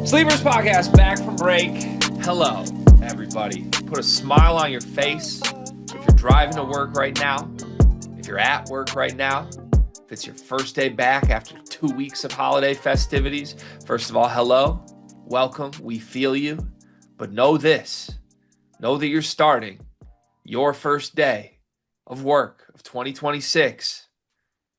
Sleepers Podcast back from break. Hello, everybody. Put a smile on your face. If you're driving to work right now, if you're at work right now, if it's your first day back after 2 weeks of holiday festivities, first of all, hello, welcome. We feel you. But know this. Know that you're starting your first day of work of 2026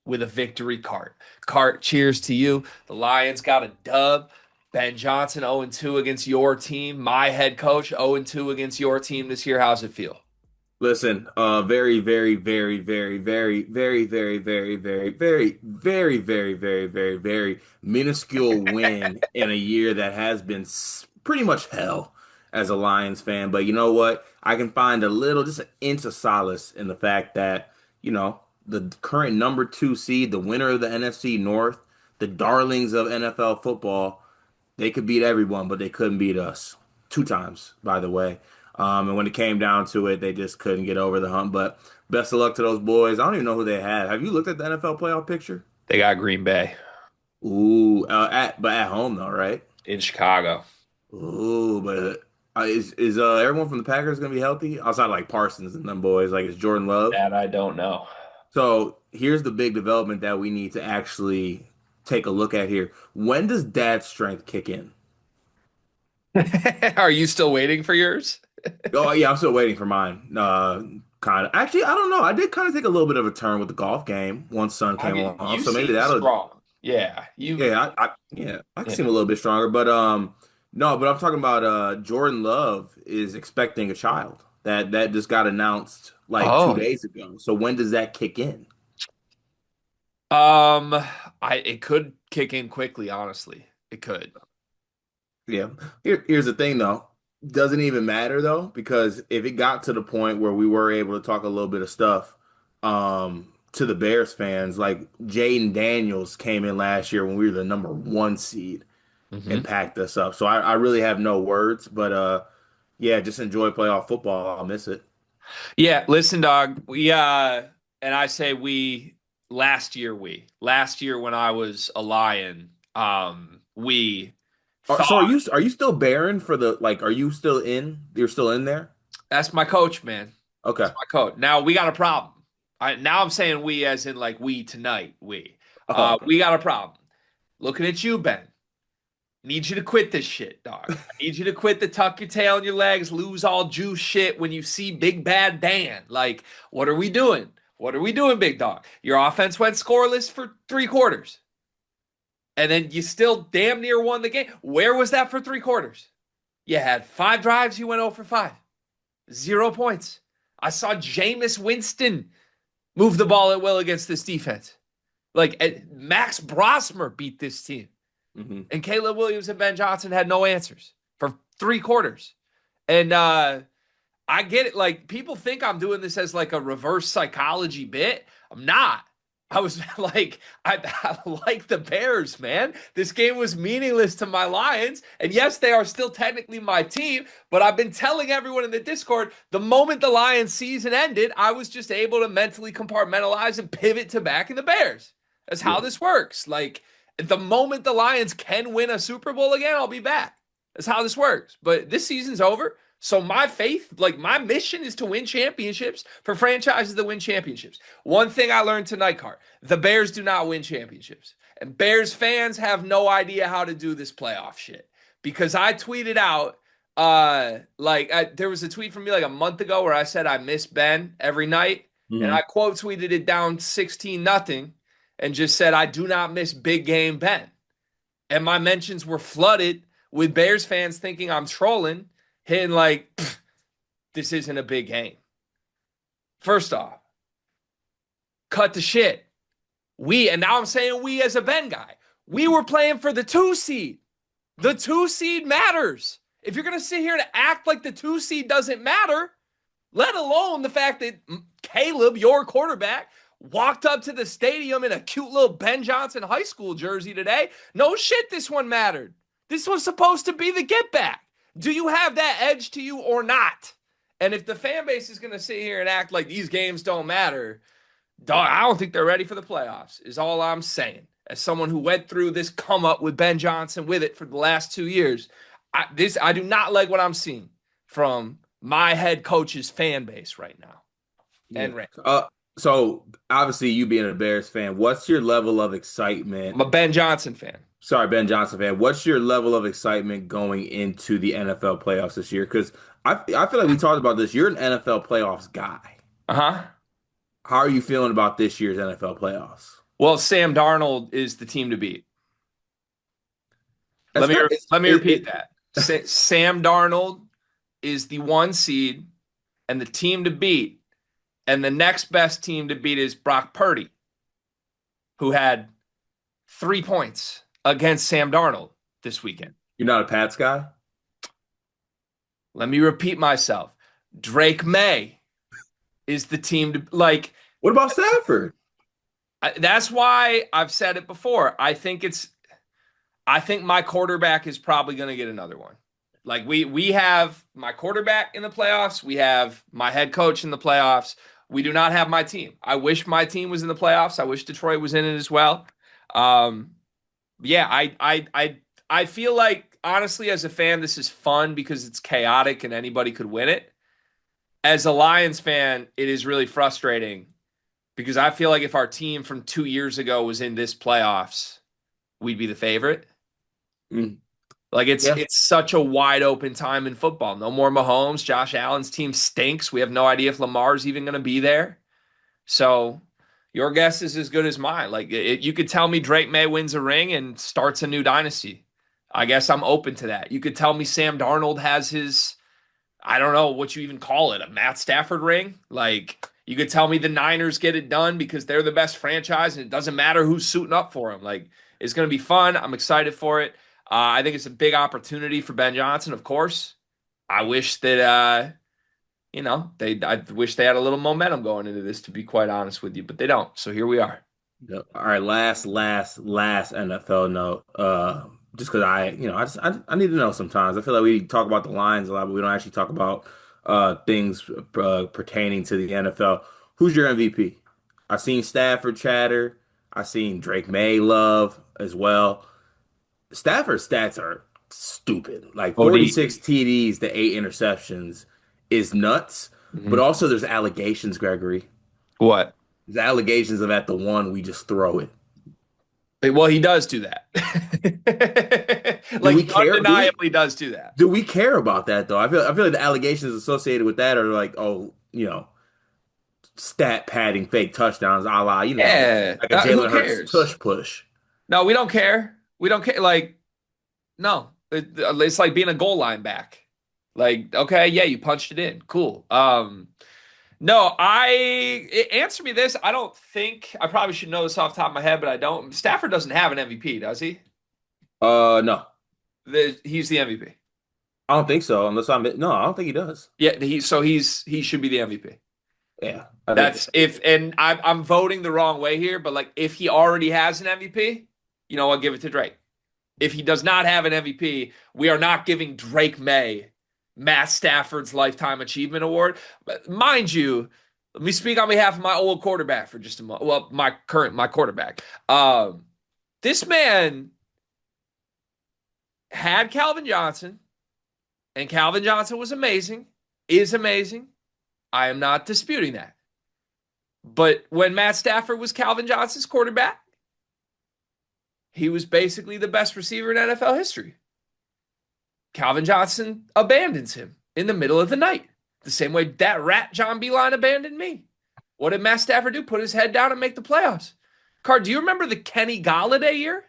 with a victory cart. Cart, cheers to you. The Lions got a dub. Ben Johnson 0-2 against your team. My head coach 0-2 against your team this year. How's it feel? Listen, very, very, very, very, very, very, very, very, very, very, very, very, very, very, very minuscule win in a year that has been pretty much hell as a Lions fan. But you know what? I can find just an inch of solace in the fact that, the current number 2 seed, the winner of the NFC North, the darlings of NFL football, they could beat everyone, but they couldn't beat us 2 times, by the way. And when it came down to it, they just couldn't get over the hump. But best of luck to those boys. I don't even know who they had. Have you looked at the NFL playoff picture? They got Green Bay Ooh, but at home though, right? in Chicago. Ooh, but is everyone from the Packers gonna be healthy outside like Parsons and them boys? Like, it's Jordan Love? That I don't know. So here's the big development that we need to actually take a look at here. When does dad's strength kick in? Are you still waiting for yours? Oh yeah, I'm still waiting for mine. Kind of. Actually, I don't know. I did kind of take a little bit of a turn with the golf game once Sun I came mean, along, you so maybe seem that'll. strong. Yeah, I can yeah. seem a little bit stronger, but no, but I'm talking about Jordan Love is expecting a child. That just got announced like two Oh, days ago. So when does that kick in? um, it could kick in quickly. Honestly, it could. Yeah. Here's the thing though. Doesn't even matter though, because if it got to the point where we were able to talk a little bit of stuff, to the Bears fans, like Jaden Daniels came in last year when we were the number 1 seed and Hmm. packed us up. So I really have no words, but yeah, just enjoy playoff football. I'll miss it. Yeah, listen, dog. And I say last year when I was a Lion, we So thought are you still bearing for the like? Are you still in? You're still in there? that's my coach, man. That's Okay. my coach. Now we got a problem. Now I'm saying we as in like we tonight. Oh, okay. We got a problem. Looking at you, Ben. Need you to quit this shit, dog. I need you to quit the tuck your tail in your legs, lose all juice shit when you see Big Bad Dan. Like, what are we doing? What are we doing, big dog? Your offense went scoreless for 3 quarters, and then you still damn near won the game. Where was that for 3 quarters? You had 5 drives, you went 0 for 5. 0 points. I saw Jameis Winston move the ball at will against this defense. Like, Max Brosmer beat this team. Hmm. And Caleb Williams and Ben Johnson had no answers for 3 quarters. And I get it. Like, people think I'm doing this as like a reverse psychology bit. I'm not. I was like, I like the Bears, man. This game was meaningless to my Lions. And yes, they are still technically my team, but I've been telling everyone in the Discord the moment the Lions season ended, I was just able to mentally compartmentalize and pivot to backing the Bears. That's how Yeah. this works. Like, the moment the Lions can win a Super Bowl again, I'll be back. That's how this works. But this season's over. So my faith, like my mission is to win championships for franchises that win championships. One thing I learned tonight, Cart, the Bears do not win championships. And Bears fans have no idea how to do this playoff shit. Because I tweeted out, there was a tweet from me like a month ago where I said I miss Ben every night. And I Hmm. quote tweeted it down 16-0 and just said, I do not miss big game Ben. And my mentions were flooded with Bears fans thinking I'm trolling, hitting like, this isn't a big game. First off, cut the shit. And now I'm saying we as a Ben guy, we were playing for the 2 seed. The 2 seed matters. If you're going to sit here and act like the 2 seed doesn't matter, let alone the fact that Caleb, your quarterback, walked up to the stadium in a cute little Ben Johnson high school jersey today. No shit, this one mattered. This was supposed to be the get back. Do you have that edge to you or not? And if the fan base is going to sit here and act like these games don't matter, dog, I don't think they're ready for the playoffs, is all I'm saying. As someone who went through this come up with Ben Johnson with it for the last 2 years, I do not like what I'm seeing from my head coach's fan base right now. Yeah. And Ray. So obviously you being a Bears fan, what's your level of excitement? I'm a Ben Johnson fan. Sorry, Ben Johnson fan. What's your level of excitement going into the NFL playoffs this year? Because I feel like we talked about this. You're an NFL playoffs guy. Uh-huh. How are you feeling about this year's NFL playoffs? Well, Sam Darnold is the team to beat. That's not, Let me repeat that. Sam Darnold is the 1 seed and the team to beat. And the next best team to beat is Brock Purdy, who had 3 points against Sam Darnold this weekend. You're not a Pats guy? Let me repeat myself. Drake May is the team to like. What about Stafford? That's why I've said it before. I think my quarterback is probably going to get another one. Like we have my quarterback in the playoffs. We have my head coach in the playoffs. We do not have my team. I wish my team was in the playoffs. I wish Detroit was in it as well. Yeah, I feel like, honestly, as a fan, this is fun because it's chaotic and anybody could win it. As a Lions fan, it is really frustrating because I feel like if our team from 2 years ago was in this playoffs, we'd be the favorite. Like it's such a wide open time in football. No more Mahomes. Josh Allen's team stinks. We have no idea if Lamar's even going to be there. So your guess is as good as mine. Like you could tell me Drake May wins a ring and starts a new dynasty. I guess I'm open to that. You could tell me Sam Darnold has his, I don't know what you even call it, a Matt Stafford ring. Like you could tell me the Niners get it done because they're the best franchise and it doesn't matter who's suiting up for them. Like it's going to be fun. I'm excited for it. I think it's a big opportunity for Ben Johnson, of course. I wish that, I wish they had a little momentum going into this, to be quite honest with you, but they don't. So here we are. Yep. All right, last NFL note. Just because I need to know sometimes. I feel like we talk about the lines a lot, but we don't actually talk about things pertaining to the NFL. Who's your MVP? I've seen Stafford chatter. I've seen Drake May love as well. Stafford's stats are stupid. Like 46 TDs to 8 interceptions is nuts. Mm-hmm. But also there's allegations, Gregory. What? There's allegations of at the one we just throw it. Well, he does do that. Like he undeniably does do that. Do we care about that though? I feel like the allegations associated with that are like, stat padding, fake touchdowns, a la, like a Jalen Hurts tush push. No, we don't care. We don't care. Like, no, it's like being a goal line back. Like, okay, yeah, you punched it in. Cool. No, answer me this. I don't think, I probably should know this off the top of my head, but I don't. Stafford doesn't have an MVP, does he? No. He's the MVP. I don't think so. No, I don't think he does. Yeah, he should be the MVP. Yeah. I'm voting the wrong way here, but like if he already has an MVP, I'll give it to Drake. If he does not have an MVP, we are not giving Drake May Matt Stafford's Lifetime Achievement Award. But mind you, let me speak on behalf of my old quarterback for just a moment. Well, my quarterback. This man had Calvin Johnson, and Calvin Johnson was amazing, is amazing. I am not disputing that. But when Matt Stafford was Calvin Johnson's quarterback, he was basically the best receiver in NFL history. Calvin Johnson abandons him in the middle of the night, the same way that rat John Beeline abandoned me. What did Matt Stafford do? Put his head down and make the playoffs. Card, do you remember the Kenny Golladay year?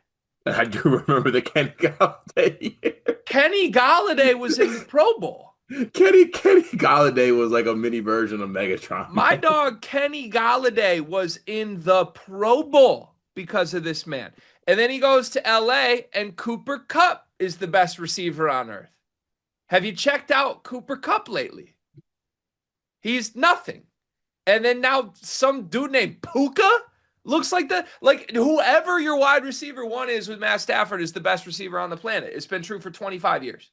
I do remember the Kenny Golladay year. Kenny Golladay was in the Pro Bowl. Kenny Golladay was like a mini version of Megatron. My dog Kenny Golladay was in the Pro Bowl because of this man. And then he goes to LA and Cooper Kupp is the best receiver on earth. Have you checked out Cooper Kupp lately? He's nothing. And then now some dude named Puka looks like whoever your wide receiver one is with Matt Stafford is the best receiver on the planet. It's been true for 25 years.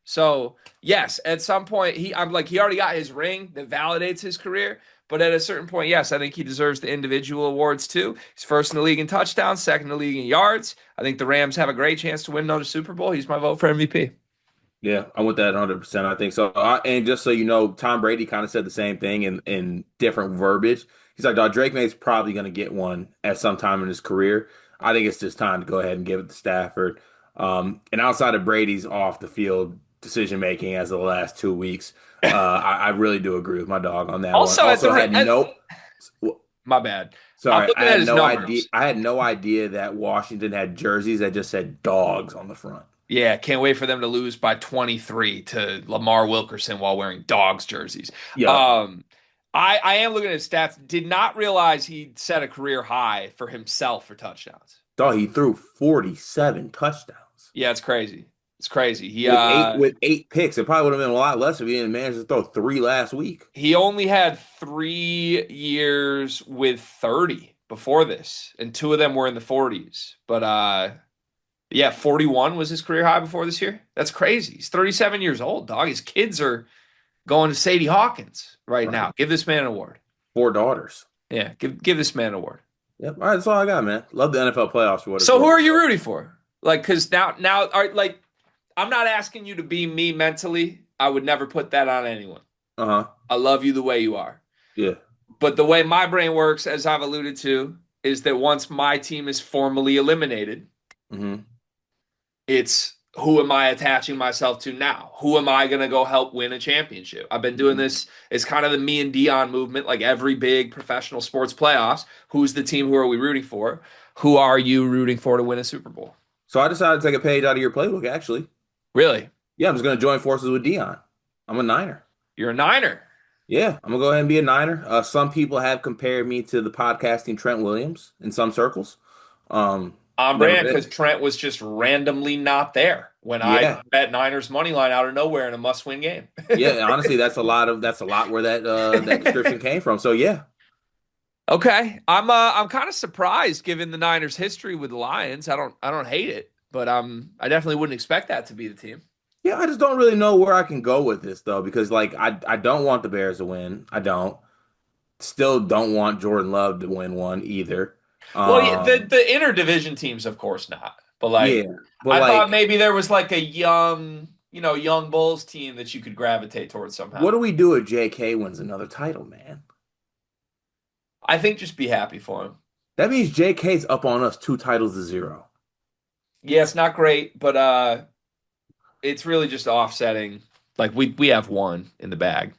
So yes, at some point he already got his ring that validates his career. But at a certain point, yes, I think he deserves the individual awards too. He's first in the league in touchdowns, second in the league in yards. I think the Rams have a great chance to win another Super Bowl. He's my vote for MVP. Yeah, I'm with that 100%. I think so. And just so you know, Tom Brady kind of said the same thing in different verbiage. He's like, "Dog, Drake May's probably going to get one at some time in his career. I think it's just time to go ahead and give it to Stafford." And outside of Brady's off the field decision making as of the last 2 weeks, I really do agree with my dog on that one. Also, Also, had no, my bad. I'm sorry, I looking at had his no idea. numbers. I had no idea that Washington had jerseys that just said dogs on the front. Yeah, can't wait for them to lose by 23 to Lamar Wilkerson while wearing dogs jerseys. Yup. Um, I am looking at his stats. Did not realize he set a career high for himself for touchdowns. Dog, he threw 47 touchdowns. Yeah, it's crazy. It's crazy. He With eight picks. It probably would have been a lot less if he didn't manage to throw three last week. he only had 3 years with 30 before this, and two of them were in the 40s. But yeah, 41 was his career high before this year. That's crazy. He's 37 years old, dog. His kids are going to Sadie Hawkins right Right. now. Give this man an award. 4 daughters. Yeah, give this man an award. Yep. All right, that's all I got, man. Love the NFL playoffs for what it's So who worth. are you rooting for? Like, because now, all right, like, I'm not asking you to be me mentally. I would never put that on anyone. Uh-huh. I love you the way you are. Yeah. But the way my brain works, as I've alluded to, is that once my team is formally eliminated, Mm-hmm. it's who am I attaching myself to now? Who am I going to go help win a championship? I've been doing this. It's kind of the me and Dion movement, like every big professional sports playoffs. Who's the team? Who are we rooting for? Who are you rooting for to win a Super Bowl? So I decided to take a page out of your playbook, actually. Really? Yeah, I'm just going to join forces with Dion. I'm a Niner. You're a Niner. Yeah, I'm going to go ahead and be a Niner. Some people have compared me to the podcasting Trent Williams in some circles. On Never brand because been. Trent was just randomly not there when I Yeah. bet Niners money line out of nowhere in a must-win game. Yeah, honestly, that's a lot where that description came from. So yeah. Okay, I'm kind of surprised given the Niners' history with the Lions. I don't hate it, but I definitely wouldn't expect that to be the team. Yeah, I just don't really know where I can go with this though, because like I don't want the Bears to win. I don't. Still don't want Jordan Love to win one either. Well, yeah, the Um, the interdivision teams, of course not. But like, yeah, but I thought like, maybe there was like a young Bulls team that you could gravitate towards somehow. what do we do if JK wins another title, man? I think just be happy for him. That means JK's up on us 2 titles to 0. Yeah, it's not great, but it's really just offsetting. Like we have one in the bag.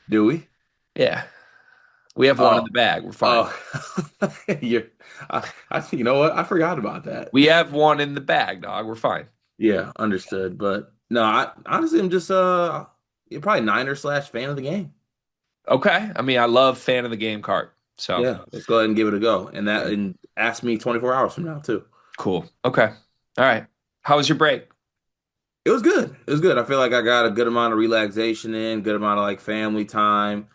Do we? Yeah, we have one in Oh, the bag. We're fine. oh, you're. You know what? I forgot about that. We have one in the bag, dog. We're fine. Yeah, understood. But no, I honestly am just you're probably Niner slash fan of the game. Okay. I mean, I love fan of the game card. So Yeah, let's go ahead and give it a go. And ask me 24 hours from now too. cool. Okay. All right. How was your break? It was good. It was good. I feel like I got a good amount of relaxation in, good amount of like family time.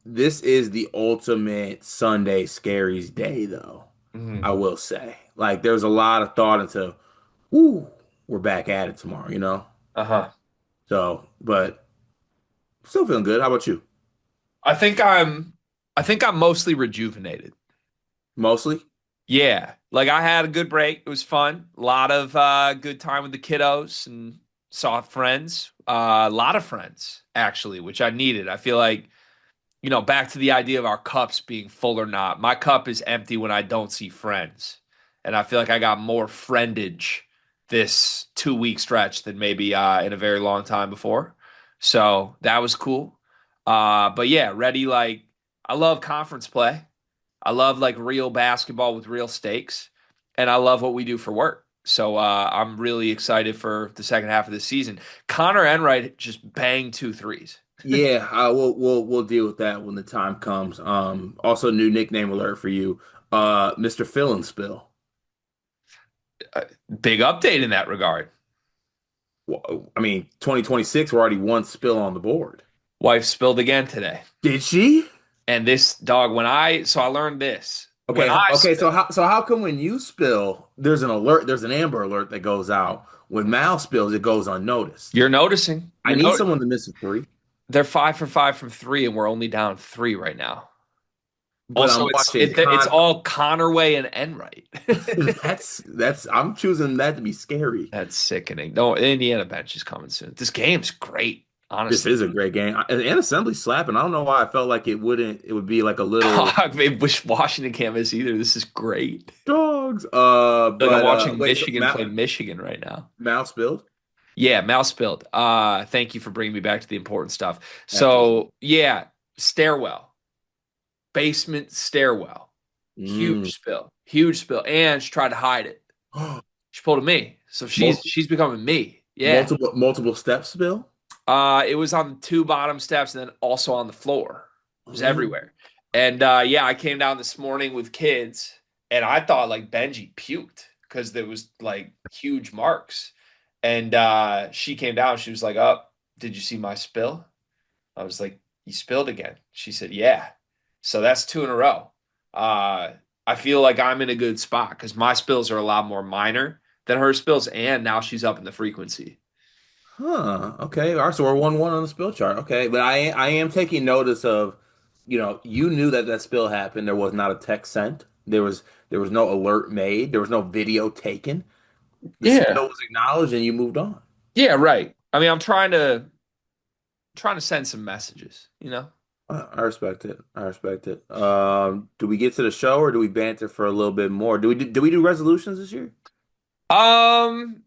This is the ultimate Sunday scaries day though, Mhm. I will say. Like there's a lot of thought into, ooh, we're back at it tomorrow, you know? Uh-huh. So, but still feeling good. How about you? I think I'm I think I'm mostly rejuvenated. Mostly? Yeah. Like I had a good break. It was fun. A lot of good time with the kiddos and saw friends. A lot of friends actually, which I needed. I feel like, back to the idea of our cups being full or not. My cup is empty when I don't see friends. And I feel like I got more friendage this 2 week stretch than maybe in a very long time before. So that was cool. But yeah, ready. Like, I love conference play. I love like real basketball with real stakes. And I love what we do for work. So I'm really excited for the second half of the season. Connor Enright just banged two threes. Yeah, we'll deal with that when the time comes. Also new nickname alert for you. Mr. Fill and Spill. Big update in that regard. I mean, 2026, we're already one spill on the board. Wife spilled again today. Did she? And this dog, so I learned this. When Okay, I okay. So spill, how come when you spill, there's an alert, there's an Amber Alert that goes out. When Mal spills, it goes unnoticed. you're noticing. I You're need noticing. someone to miss a three, They're 5 for 5 from three, and we're only down three right now. but Also, I'm watching it's Con. all Connerway and Enright. That's I'm choosing that to be scary. That's sickening. No, Indiana bench is coming soon. This game's great, This honestly. is a great game. And Assembly slapping. I don't know why I felt like it wouldn't. It would be like a little I wish Washington can't miss either. This is great. dogs. Like I'm watching Wait. So Michigan play Michigan right now. Mal spilled. Yeah, mouse spilled. Thank you for bringing me back to the important stuff. Have to. So yeah, stairwell, basement stairwell, Mm. huge spill, and she tried to hide it. She pulled a me, so Mul- she's becoming me. Yeah. multiple steps spill. It was on the two bottom steps and then also on the floor. It was Oh. everywhere. And yeah, I came down this morning with kids and I thought like Benji puked because there was like huge marks. And she came down, she was like, "Oh, did you see my spill?" I was like, "You spilled again." She said, "Yeah." So that's two in a row. Uh, I feel like I'm in a good spot because my spills are a lot more minor than her spills, and now she's up in the frequency. Huh. Okay. All right. So we're 1-1 on the spill chart. Okay. But I am taking notice of, you knew that that spill happened. There was not a text sent. There was no alert made. There was no video taken. The Yeah. spill was acknowledged and you moved on. Yeah, right. I mean, I'm trying to send some messages, you know? I respect it. I respect it. Do we get to the show or do we banter for a little bit more? Do we do resolutions this year? Um,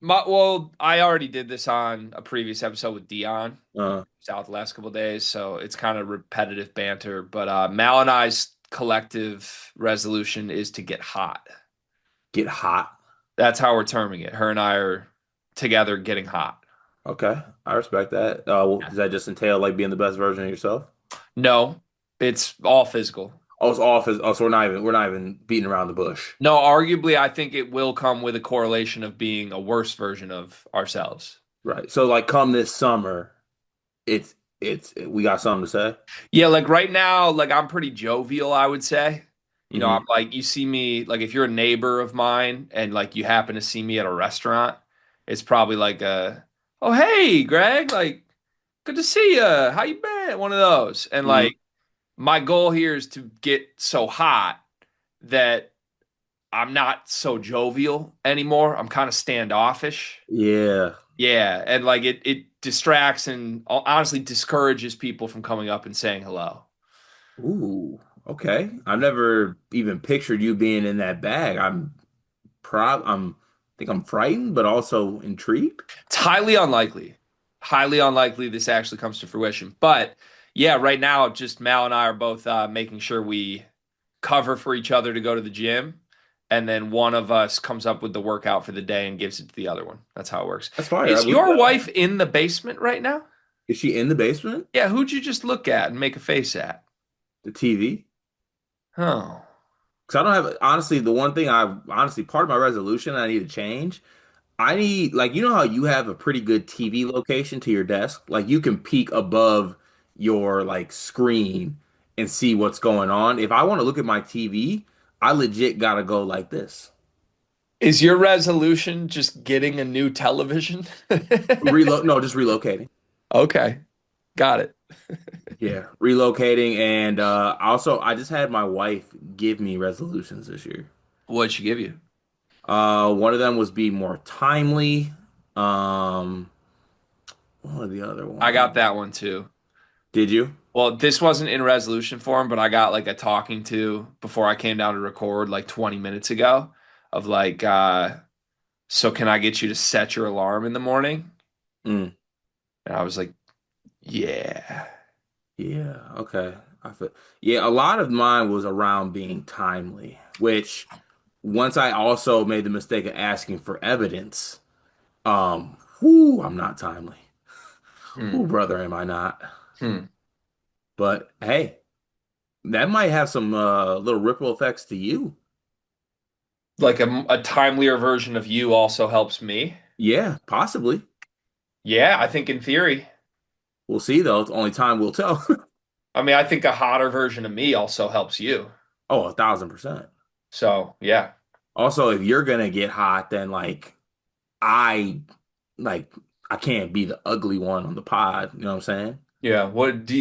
well, I already did this on a previous episode with Dion. Uh, He's out the last couple of days, so it's kind of repetitive banter. But Mal and I's collective resolution is to get hot. get hot. That's how we're terming it. Her and I are together getting hot. Okay. I respect that. Does that just entail like being the best version of yourself? No, it's all physical. Oh, it's office. Oh, so we're not even beating around the bush. No, arguably, I think it will come with a correlation of being a worse version of ourselves. Right. So like come this summer, we got something to say. Yeah, like right now, like I'm pretty jovial, I would say. I'm Hmm. like, you see me, like if you're a neighbor of mine and like you happen to see me at a restaurant, it's probably like oh hey, Greg, like good to see you. How you been? One of those. And Hmm. like my goal here is to get so hot that I'm not so jovial anymore. I'm kind of standoffish. Yeah. Yeah, and like it distracts and honestly discourages people from coming up and saying hello. Ooh. Okay. I've never even pictured you being in that bag. I think I'm frightened, but also intrigued. It's highly unlikely this actually comes to fruition. But yeah, right now, just Mal and I are both making sure we cover for each other to go to the gym. And then one of us comes up with the workout for the day and gives it to the other one. That's how it works. That's fire. I Is believe your that. wife in the basement right now? Is she in the basement? Yeah, who'd you just look at and make a face at? The TV? Oh. Because I don't have, honestly, the one thing part of my resolution I need to change. I need, like, you know how you have a pretty good TV location to your desk? Like, you can peek above your, like, screen and see what's going on. If I want to look at my TV, I legit gotta go like this. Is your resolution just getting a new television? No, just relocating. Okay, got it. Yeah, relocating. And also, I just had my wife give me resolutions this year. What'd she give you? One of them was be more timely. Um, what was the other I got one? that one too. Did you? Well, this wasn't in resolution form, but I got like a talking to before I came down to record like 20 minutes ago of like, so can I get you to set your alarm in the morning? Mm, And I was like, yeah. yeah, okay. Yeah, a lot of mine was around being timely, which once I also made the mistake of asking for evidence, I'm not timely. Hmm. Whoo, brother, am I not? Hmm. But hey, that might have some little ripple effects to you. Like a timelier version of you also helps me. Yeah, possibly. Yeah, I think in theory. We'll see though. It's only time will tell. I mean, I think a hotter version of me also helps you. Oh, 1,000%. So yeah, Also, if you're gonna get hot, then I like I can't be the ugly one on the pod. You know what I'm saying? yeah. What do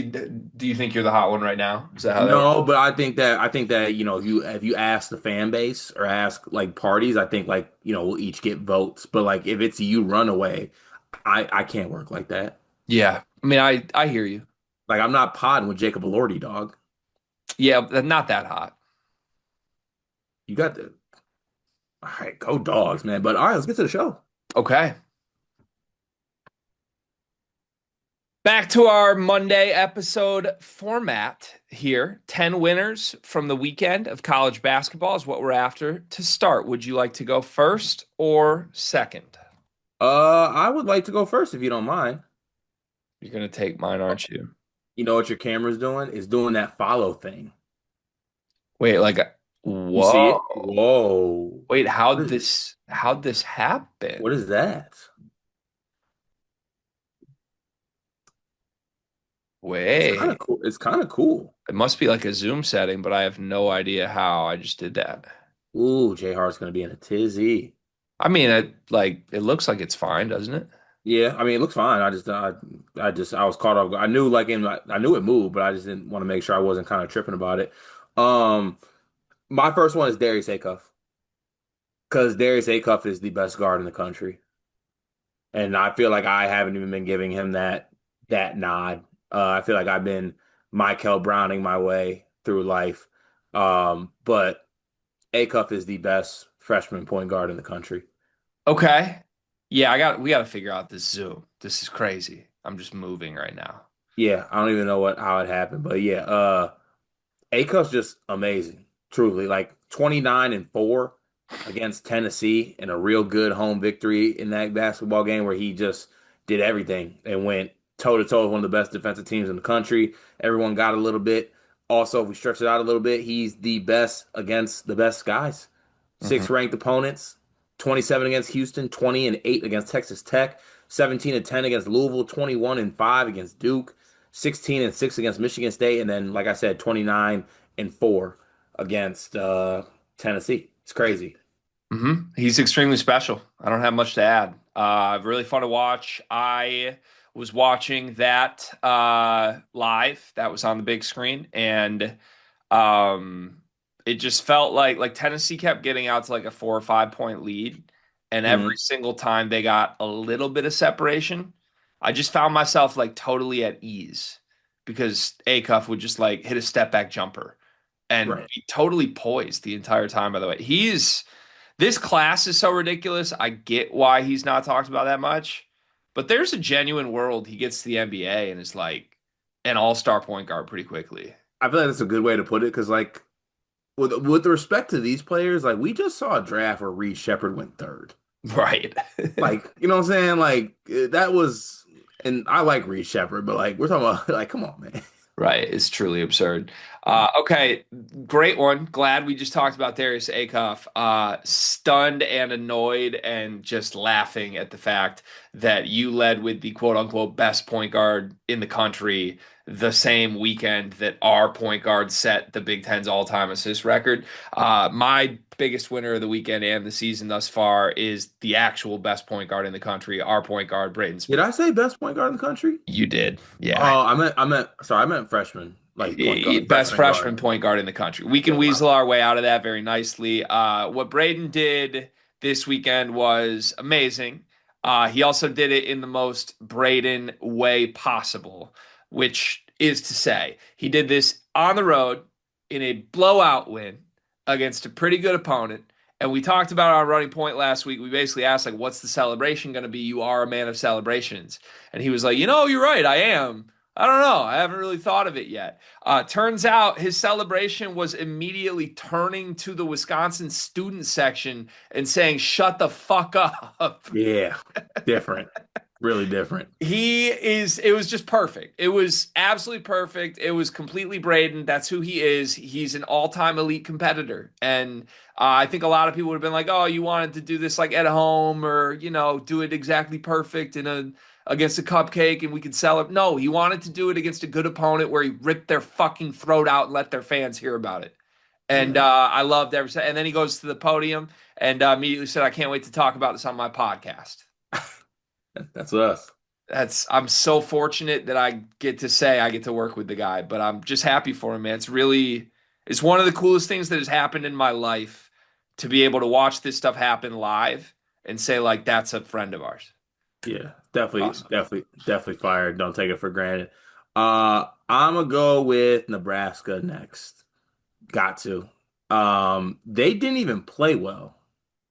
you think you're the hot one right now? Is that how that works? No, but I think that if you ask the fan base or ask like parties, I think we'll each get votes. But like if it's you runaway, I can't work like that. Yeah, I mean, I hear you. Like I'm not podding with Jacob Elordi, dog. Yeah, not that hot. You got the all right, go dogs, man. But all right, let's get to the show. Okay. Back to our Monday episode format here. 10 winners from the weekend of college basketball is what we're after to start. Would you like to go first or second? I would like to go first if you don't mind. You're going to take mine, aren't you? You know what your camera's doing? It's doing that follow thing. Wait, like, You see whoa. it? Whoa. Wait, What is, how'd this happen? what is that? It's kind Wait, of cool. It's kind of cool. it must be like a Zoom setting, but I have no idea how I just did that. Ooh, J Hart's gonna be in a tizzy. I mean, it looks like it's fine, doesn't it? Yeah, I mean it looks fine. I was caught off. I knew I knew it moved, but I just didn't want to make sure I wasn't kind of tripping about it. Um, my first one is Darius Acuff because Darius Acuff is the best guard in the country, and I feel like I haven't even been giving him that nod. I feel like I've been Michael Browning my way through life. But Acuff is the best freshman point guard in the country. Okay. Yeah, we got to figure out this Zoom. This is crazy. I'm just moving right now. Yeah, I don't even know how it happened, but yeah, Acuff's just amazing. Truly, like 29-4 against Tennessee in a real good home victory in that basketball game where he just did everything and went toe to toe with one of the best defensive teams in the country. Everyone got a little bit. Also, if we stretch it out a little bit, he's the best against the best guys. Mhm. Six ranked opponents, 27 against Houston, 20-8 against Texas Tech, 17-10 against Louisville, 21-5 against Duke, 16-6 against Michigan State, and then, like I said, 29-4 against Tennessee. It's crazy. He's extremely special. I don't have much to add. Really fun to watch. I was watching that live. That was on the big screen, and um, it just felt like Tennessee kept getting out to like a 4 or 5 point lead, and every Hmm. single time they got a little bit of separation, I just found myself like totally at ease because Acuff would just like hit a step back jumper and Right. be totally poised the entire time. By the way, this class is so ridiculous. I get why he's not talked about that much, but there's a genuine world he gets to the NBA and is like an all-star point guard pretty quickly. I feel like that's a good way to put it because, like, with respect to these players, like we just saw a draft where Reed Shepherd went third. Right. Like, you know what I'm saying? Like that was, and I like Reed Shepherd, but like we're talking about, like, come on, man. Right. It's truly absurd. Okay. Great one. Glad we just talked about Darius Acuff. Stunned and annoyed and just laughing at the fact that you led with the quote unquote best point guard in the country the same weekend that our point guard set the Big Ten's all-time assist record. My biggest winner of the weekend and the season thus far is the actual best point guard in the country, our point guard, Braden Did Smith. I say best point guard in the country? You did. Yeah. Oh, sorry, I meant freshman, like point guard, Best freshman freshman guard. point guard in the country. We can Yeah, weasel wow. our way out of that very nicely. What Braden did this weekend was amazing. He also did it in the most Braden way possible, which is to say, he did this on the road in a blowout win against a pretty good opponent. And we talked about our running point last week. We basically asked, like, what's the celebration going to be? You are a man of celebrations. And he was like, you're right. I am. I don't know. I haven't really thought of it yet. Turns out his celebration was immediately turning to the Wisconsin student section and saying, "Shut the fuck up." Yeah, different, really different. It was just perfect. It was absolutely perfect. It was completely Braden. That's who he is. He's an all-time elite competitor. And I think a lot of people would have been like, "Oh, you wanted to do this like at home or, do it exactly perfect against a cupcake and we could sell it." No, he wanted to do it against a good opponent where he ripped their fucking throat out and let their fans hear about it. And Yeah, I loved every second. And then he goes to the podium and immediately said, "I can't wait to talk about this on my podcast." that's us. I'm so fortunate that I get to say I get to work with the guy, but I'm just happy for him, man. It's one of the coolest things that has happened in my life to be able to watch this stuff happen live and say like that's a friend of ours. Yeah, definitely, Awesome. definitely fired. Don't take it for granted. I'm gonna go with Nebraska next. Got to. They didn't even play well,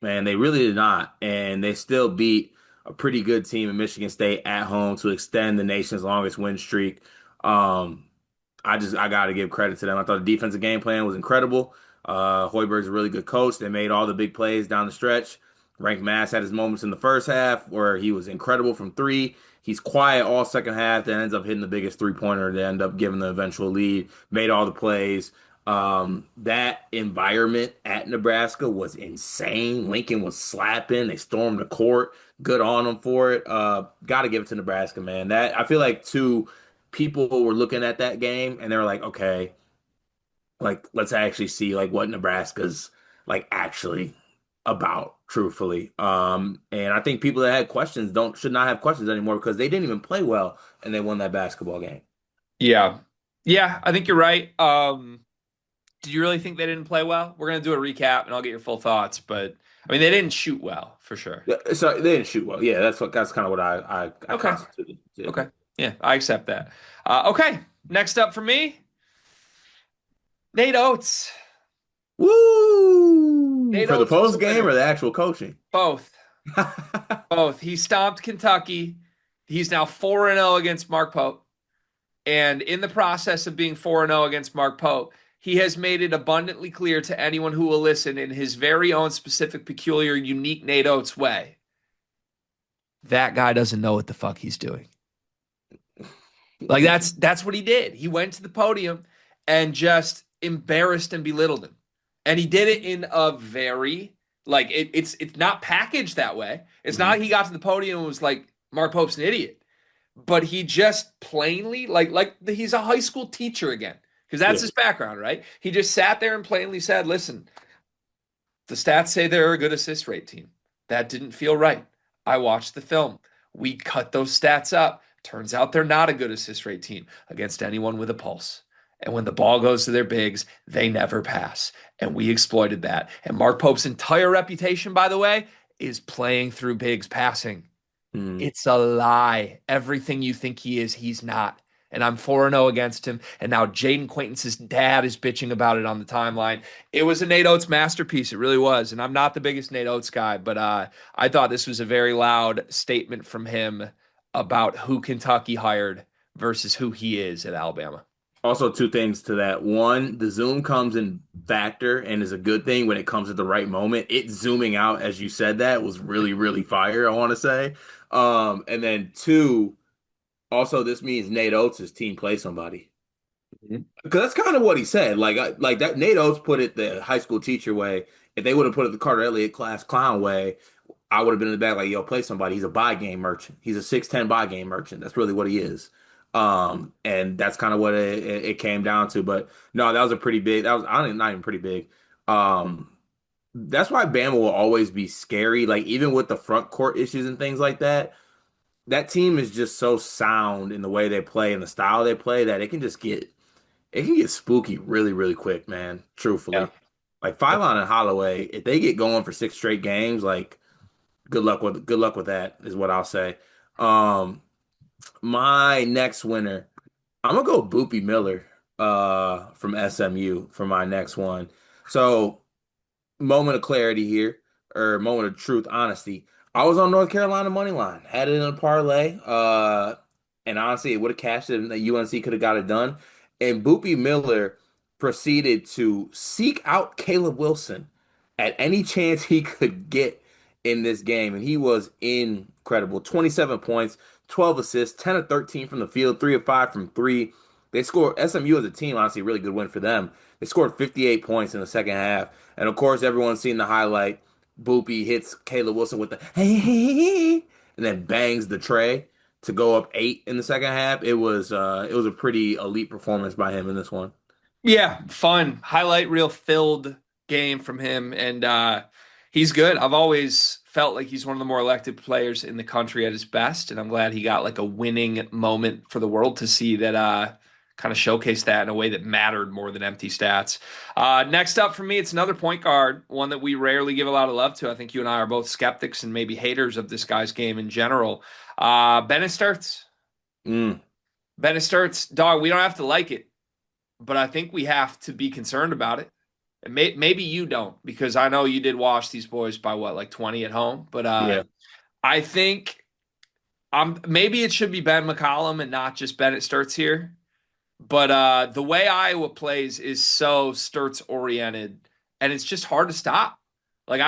man. They really did not, and they still beat a pretty good team in Michigan State at home to extend the nation's longest win streak. Um, I got to give credit to them. I thought the defensive game plan was incredible. Hoiberg's a really good coach. They made all the big plays down the stretch. Rank Mass had his moments in the first half where he was incredible from three. He's quiet all second half, then ends up hitting the biggest three-pointer to end up giving the eventual lead. Made all the plays. That environment at Nebraska was insane. Lincoln was slapping. They stormed the court. Good on them for it. Got to give it to Nebraska, man. That I feel like too people were looking at that game and they were like, okay, like let's actually see like what Nebraska's like actually about, truthfully. And I think people that had questions don't should not have questions anymore because they didn't even play well and they won that basketball game. Yeah. Yeah, I think you're right. Did you really think they didn't play well? We're gonna do a recap and I'll get your full thoughts, but I mean they didn't shoot well for sure. Yeah, so they didn't shoot well. Yeah, that's kind of what I Okay. constituted. Yeah. Okay. Yeah, I accept that. Okay. Next up for me, Nate Oates. Woo! Nate For the Oates was post a game or winner. the actual coaching? Both. Both. He stomped Kentucky. He's now 4-0 against Mark Pope. And in the process of being 4-0 against Mark Pope, he has made it abundantly clear to anyone who will listen in his very own specific, peculiar, unique Nate Oates way. That guy doesn't know what the fuck he's doing. Like that's what he did. He went to the podium and just embarrassed and belittled him. And he did it in a very like it's not packaged that way. It's not Mhm. like he got to the podium and was like Mark Pope's an idiot. But he just plainly he's a high school teacher again because that's Yeah. his background, right? He just sat there and plainly said, "Listen, the stats say they're a good assist rate team. That didn't feel right. I watched the film. We cut those stats up. Turns out they're not a good assist rate team against anyone with a pulse. And when the ball goes to their bigs, they never pass. And we exploited that. And Mark Pope's entire reputation, by the way, is playing through bigs passing. Mhm. It's a lie. Everything you think he is, he's not. And I'm 4-0 against him. And now Jaden Quaintance's dad is bitching about it on the timeline. It was a Nate Oates masterpiece. It really was. And I'm not the biggest Nate Oates guy, but I thought this was a very loud statement from him about who Kentucky hired versus who he is at Alabama. Also, two things to that. One, the zoom comes in factor and is a good thing when it comes at the right moment. It zooming out, as you said, that was really, really fire, I want to say. And then two, also this means Nate Oates' team play somebody. Mhm. Because that's kind of what he said. Like that Nate Oates put it the high school teacher way. If they would have put it the Carter Elliott class clown way, I would have been in the back like, yo, play somebody. He's a buy game merchant. He's a 6'10" buy game merchant. That's really what he is. And that's kind of what it came down to. But no, that was a pretty big, that was I don't not even pretty big. Um, that's why Bama will always be scary. Like even with the front court issues and things like that, that team is just so sound in the way they play and the style they play that it can get spooky really, really quick, man. Yeah. Truthfully. Like Phylon and Holloway, if they get going for six straight games, like good luck with that is what I'll say. Um, my next winner, I'm gonna go Boopy Miller from SMU for my next one. So moment of clarity here, or moment of truth, honesty. I was on North Carolina money line, had it in a parlay, and honestly, it would have cashed it, and the UNC could have got it done. And Boopy Miller proceeded to seek out Caleb Wilson at any chance he could get in this game, and he was incredible. 27 points, 12 assists, 10 of 13 from the field, 3 of 5 from three. They scored SMU as a team, honestly, a really good win for them. They scored 58 points in the second half. And of course, everyone's seen the highlight. Boopy hits Caleb Wilson with the hey, hey, hey, and then bangs the tray to go up eight in the second half. It was a pretty elite performance by him in this one. Yeah, fun. Highlight reel filled game from him. And he's good. I've always felt like he's one of the more elected players in the country at his best. And I'm glad he got like a winning moment for the world to see that kind of showcase that in a way that mattered more than empty stats. Next up for me, it's another point guard, one that we rarely give a lot of love to. I think you and I are both skeptics and maybe haters of this guy's game in general. Bennett Sturts. Mm, Bennett Sturts, dog, we don't have to like it, but I think we have to be concerned about it. And maybe you don't, because I know you did wash these boys by what, like 20 at home. But yeah, I think maybe it should be Ben McCollum and not just Bennett Sturts here. But the way Iowa plays is so Sturts oriented, and it's just hard to stop. Like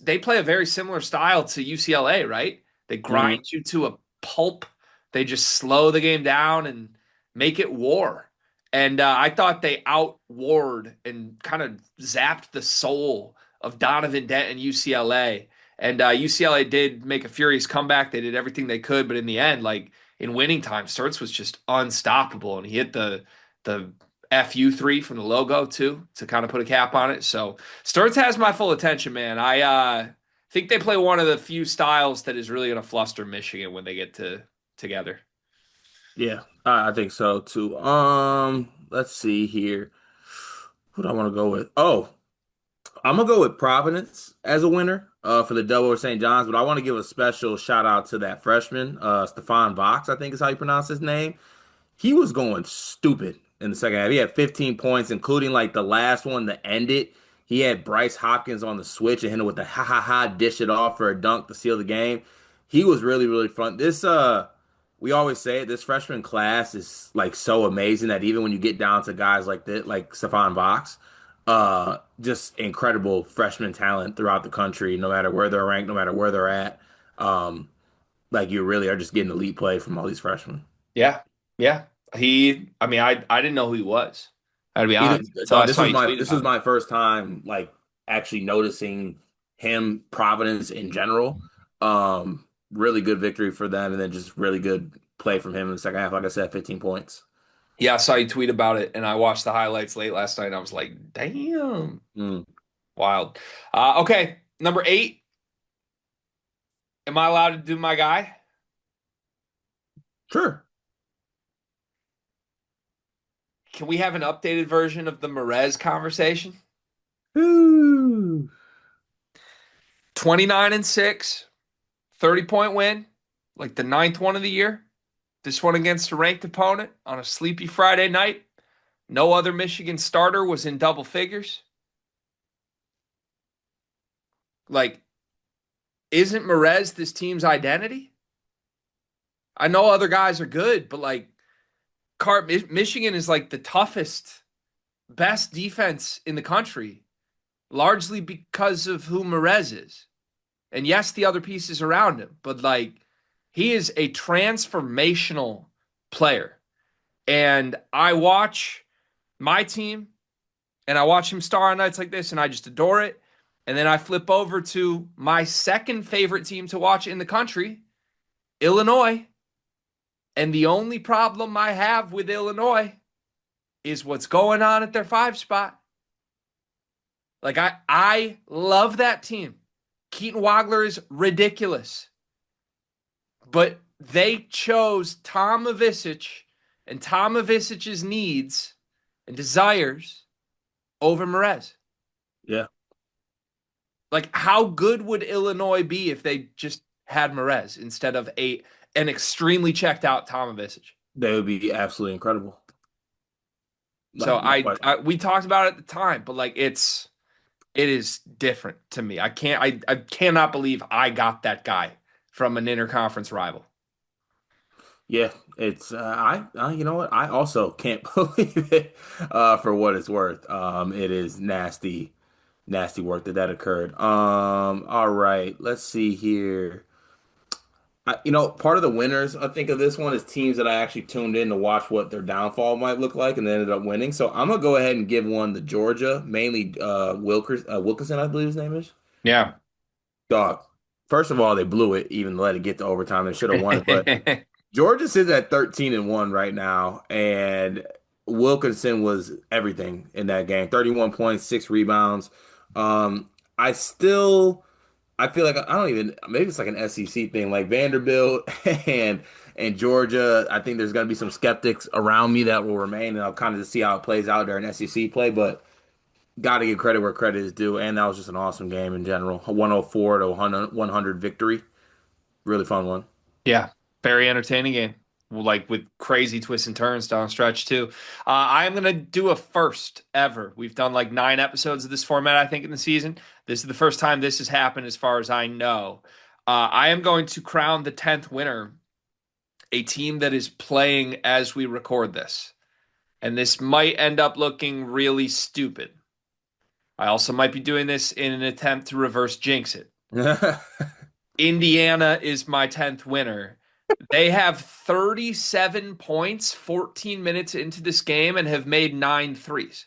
they play a very similar style to UCLA, right? They hmm grind you to a pulp. They just slow the game down and make it war. And I thought they outwarred and kind of zapped the soul of Donovan Dent and UCLA. And UCLA did make a furious comeback. They did everything they could, but in the end, like in winning time, Sturts was just unstoppable, and he hit the FU three from the logo too to kind of put a cap on it. So Sturts has my full attention, man. I think they play one of the few styles that is really going to fluster Michigan when they get together. yeah, I think so too. Let's see here. Who do I want to go with? Oh, I'm gonna go with Providence as a winner for the double or St. John's, but I want to give a special shout out to that freshman, Stefan Vox, I think is how you pronounce his name. He was going stupid in the second half. He had 15 points, including like the last one to end it. He had Bryce Hopkins on the switch and hit it with the ha ha ha, dish it off for a dunk to seal the game. He was really, really fun. We always say it, this freshman class is like so amazing that even when you get down to guys like that, like Stephon Vox, just incredible freshman talent throughout the country, no matter where they're ranked, no matter where they're at. Um, like you really are just getting elite play from all these freshmen. Yeah, yeah. I mean, I didn't know who he was. I had to be Either honest until I dog, saw you tweet this was about it. my first time like actually noticing him, Providence in general. Really good victory for them, and then just really good play from him in the second half. Like I said, 15 points. Yeah, I saw you tweet about it, and I watched the highlights late last night. And I was like, damn, Mm, wild. Okay, number 8. Am I allowed to do my guy? sure. Can we have an updated version of the Merez conversation? Woo. 29 and 6, 30-point win, like the ninth one of the year. This one against a ranked opponent on a sleepy Friday night. No other Michigan starter was in double figures. Like, isn't Merez this team's identity? I know other guys are good, but like, Michigan is like the toughest, best defense in the country, largely because of who Merez is. And yes, the other pieces around him, but like he is a transformational player. And I watch my team and I watch him star on nights like this and I just adore it. And then I flip over to my second favorite team to watch in the country, Illinois. And the only problem I have with Illinois is what's going on at their 5 spot. Like I love that team. Keaton Wagler is ridiculous. But they chose Tom Ivisic and Tom Ivisic's needs and desires over Merez. Yeah, Like, how good would Illinois be if they just had Merez instead of an extremely checked out Tom Ivisic? that would be absolutely incredible. So Like no question. we talked about it at the time, but like it is different to me. I cannot believe I got that guy from an interconference rival. Yeah, it's you know what? I also can't believe it for what it's worth. It is nasty, nasty work that occurred. All right, let's see here. Part of the winners I think of this one is teams that I actually tuned in to watch what their downfall might look like, and they ended up winning. So I'm gonna go ahead and give one to Georgia, mainly Wilkinson, I believe his name is. Yeah. Dog. First of all, they blew it, even let it get to overtime. They should have won it, but Georgia sits at 13-1 right now, and Wilkinson was everything in that game. 31 points, 6 rebounds. I still I feel like I don't even maybe it's like an SEC thing, like Vanderbilt and Georgia. I think there's gonna be some skeptics around me that will remain, and I'll kind of just see how it plays out there in SEC play. But got to give credit where credit is due, and that was just an awesome game in general. A 104 to 100 victory, really fun one. Yeah, very entertaining game. Like with crazy twists and turns down the stretch too. I am gonna do a first ever. We've done like 9 episodes of this format, I think, in the season. This is the first time this has happened, as far as I know. I am going to crown the 10th winner a team that is playing as we record this, and this might end up looking really stupid. I also might be doing this in an attempt to reverse jinx it. Indiana is my 10th winner. They have 37 points 14 minutes into this game and have made 9 threes.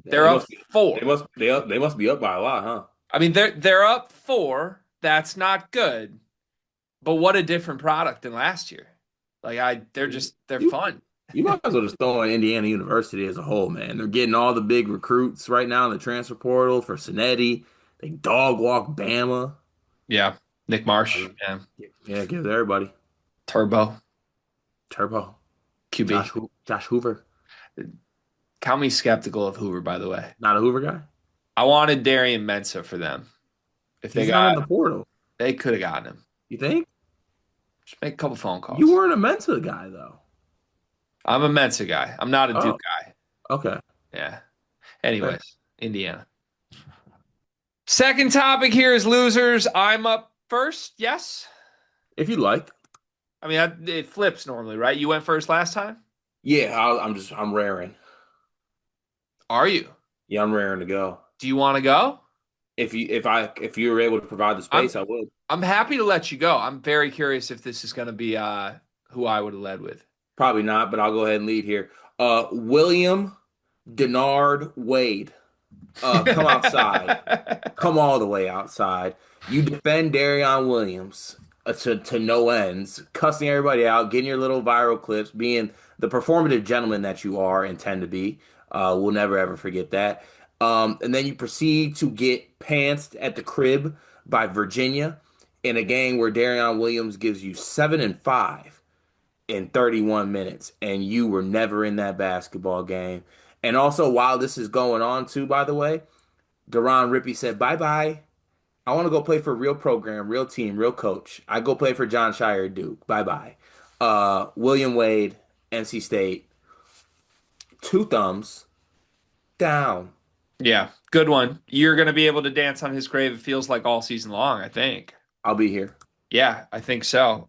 They're They up must be, four. they must be up by a lot, huh? I mean, they're up four. That's not good. But what a different product than last year. They're You fun. you might as well just throw in Indiana University as a whole, man. They're getting all the big recruits right now in the transfer portal for Cincinnati. They dog walk Bama. Yeah. Nick Marsh. Um, Yeah. yeah, give it to everybody. Turbo. Turbo, QB. Josh Hoover, Count me skeptical of Hoover, by the way. not a Hoover guy. I wanted Darian Mensa for them. If they He's not in got, the portal. they could have gotten him. You think? Just make a couple phone You calls. weren't a Mensa guy though. I'm a Mensa guy. I'm not a Oh, Duke guy. okay. Yeah. Fair. Anyways, Indiana. Second topic here is losers. I'm up first. Yes. If you like. I mean, it flips normally, right? You went first last time. Yeah, I'm raring. Are you? Yeah, I'm raring to go. Do you want to go? If you were able to provide the I'm space, I would. I'm happy to let you go. I'm very curious if this is going to be who I would have led with. Probably not, but I'll go ahead and lead here. William Denard Wade. Come outside. Come all the way outside. You defend Darion Williams to no ends, cussing everybody out, getting your little viral clips, being the performative gentleman that you are and tend to be. We'll never ever forget that. And then you proceed to get pantsed at the crib by Virginia in a game where Darion Williams gives you 7 and 5 in 31 minutes, and you were never in that basketball game. And also, while this is going on, too, by the way, Deron Rippey said, bye bye. I want to go play for a real program, real team, real coach. I go play for John Shire Duke. Bye bye. William Wade, NC State. Two thumbs down. Yeah, good one. You're going to be able to dance on his grave, it feels like, all season long, I think. I'll be here. Yeah, I think so.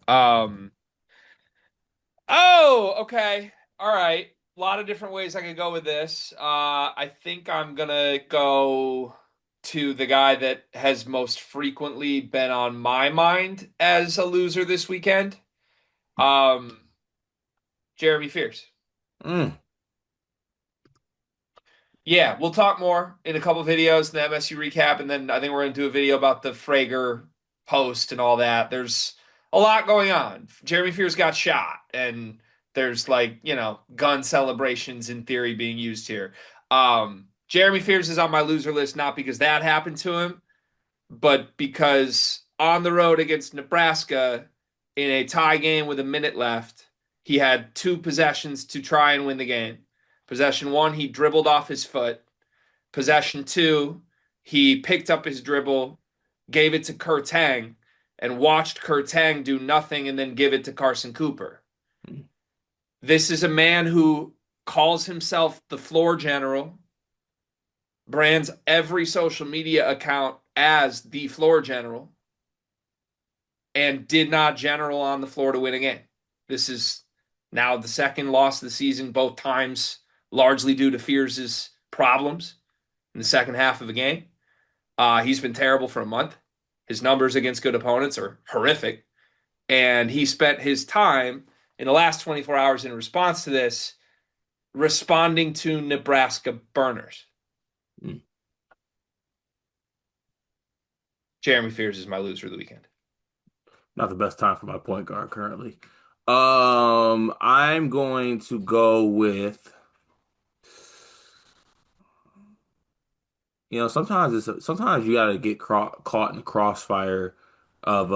Oh, okay. All right. A lot of different ways I could go with this. I think I'm gonna go to the guy that has most frequently been on my mind as a loser this weekend. Um, Jeremy Fierce. Mm. Yeah, we'll talk more in a couple videos, the MSU recap, and then I think we're gonna do a video about the Frager post and all that. There's a lot going on. Jeremy Fierce got shot, and there's like, gun celebrations in theory being used here. Jeremy Fierce is on my loser list, not because that happened to him, but because on the road against Nebraska in a tie game with a minute left, he had 2 possessions to try and win the game. Possession 1, he dribbled off his foot. Possession 2, he picked up his dribble, gave it to Kurt Tang, and watched Kurt Tang do nothing and then give it to Carson Cooper. This is a man who calls himself the floor general, brands every social media account as the floor general, and did not general on the floor to win a game. This is now the second loss of the season, both times largely due to Fierce's problems in the second half of a game. He's been terrible for a month. His numbers against good opponents are horrific. And he spent his time in the last 24 hours in response to this responding to Nebraska burners. Mm. Jeremy Fierce is my loser of the weekend. Not the best time for my point guard currently. I'm going to go with, sometimes you gotta get caught in the crossfire of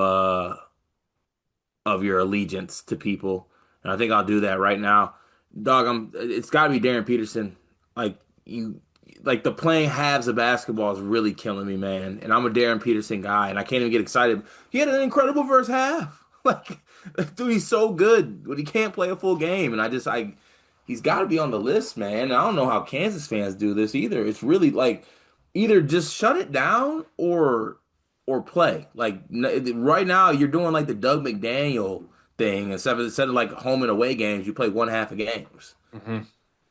of your allegiance to people, and I think I'll do that right now. Dog, it's got to be Darren Peterson. Like you, like the playing halves of basketball is really killing me, man. And I'm a Darren Peterson guy, and I can't even get excited. He had an incredible first half. Like, dude, he's so good, but he can't play a full game. And he's got to be on the list, man. I don't know how Kansas fans do this either. It's really like either just shut it down or play. Like right now, you're doing like the Doug McDaniel thing. Instead of like home and away games, you play one half of games. Hmm.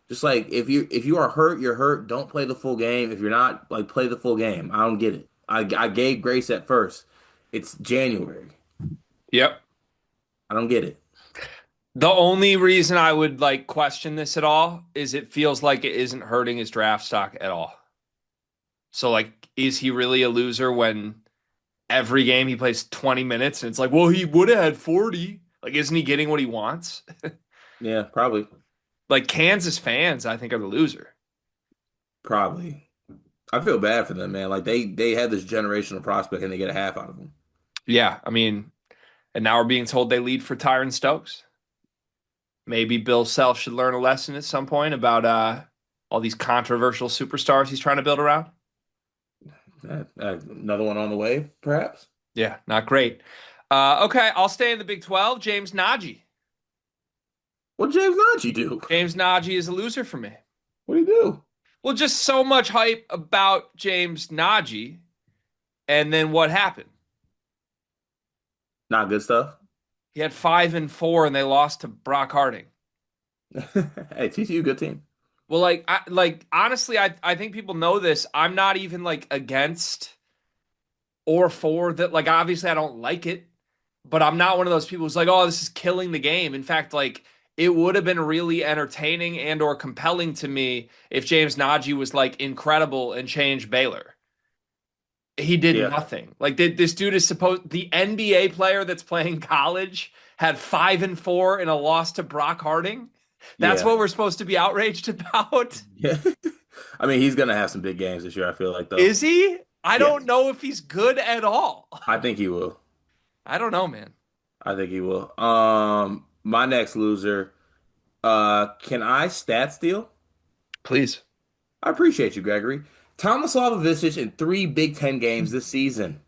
Just like if you are hurt, you're hurt. Don't play the full game. If you're not, like play the full game. I don't get it. I gave grace at first. It's January. Yep. I don't get it. The only reason I would like question this at all is it feels like it isn't hurting his draft stock at all. So like, is he really a loser when every game he plays 20 minutes and it's like, well, he would have had 40. Like, isn't he getting what he wants? Yeah, probably, Like Kansas fans, I think are the loser. probably. I feel bad for them, man. Like they had this generational prospect and they get a half out of him. Yeah, I mean, and now we're being told they lead for Tyron Stokes. Maybe Bill Self should learn a lesson at some point about all these controversial superstars he's trying to build around. Another one on the way, perhaps. Yeah, not great. Okay, I'll stay in the Big 12. James Najee. What James Najee do? James Najee is a loser for me. What do you do? Well, just so much hype about James Najee, and then what happened? Not good stuff. He had 5-4, and they lost to Brock Harding. Hey, TCU, good team. Well, honestly, I think people know this. I'm not even like against or for that. Like obviously, I don't like it, but I'm not one of those people who's like, oh, this is killing the game. In fact, like it would have been really entertaining and or compelling to me if James Najee was like incredible and changed Baylor. He did Yeah, nothing. Like this dude is supposed the NBA player that's playing college had 5-4 in a loss to Brock Harding. That's yeah, what we're supposed to be outraged about. yeah. I mean, he's gonna have some big games this year. I feel like though. Is he? I don't Yes, know if he's good at all. I think he will. I don't know, man. I think he will. My next loser. Can I stat steal? Please. I appreciate you, Gregory. Thomas Slavovicic in three Big Ten games this season.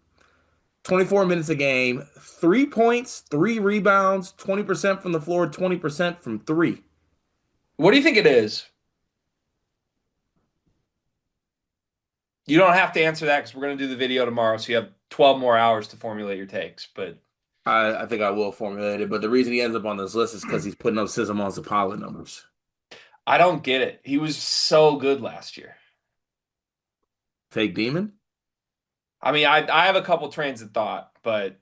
24 minutes a game, 3 points, 3 rebounds, 20% from the floor, 20% from three. What do you think it is? You don't have to answer that because we're going to do the video tomorrow, so you have 12 more hours to formulate your takes. But I think I will formulate it, but the reason he ends up on this list is because he's putting up Sism on Zapala numbers. I don't get it. He was so good last year. Fake demon? I mean, I have a couple trains of thought, but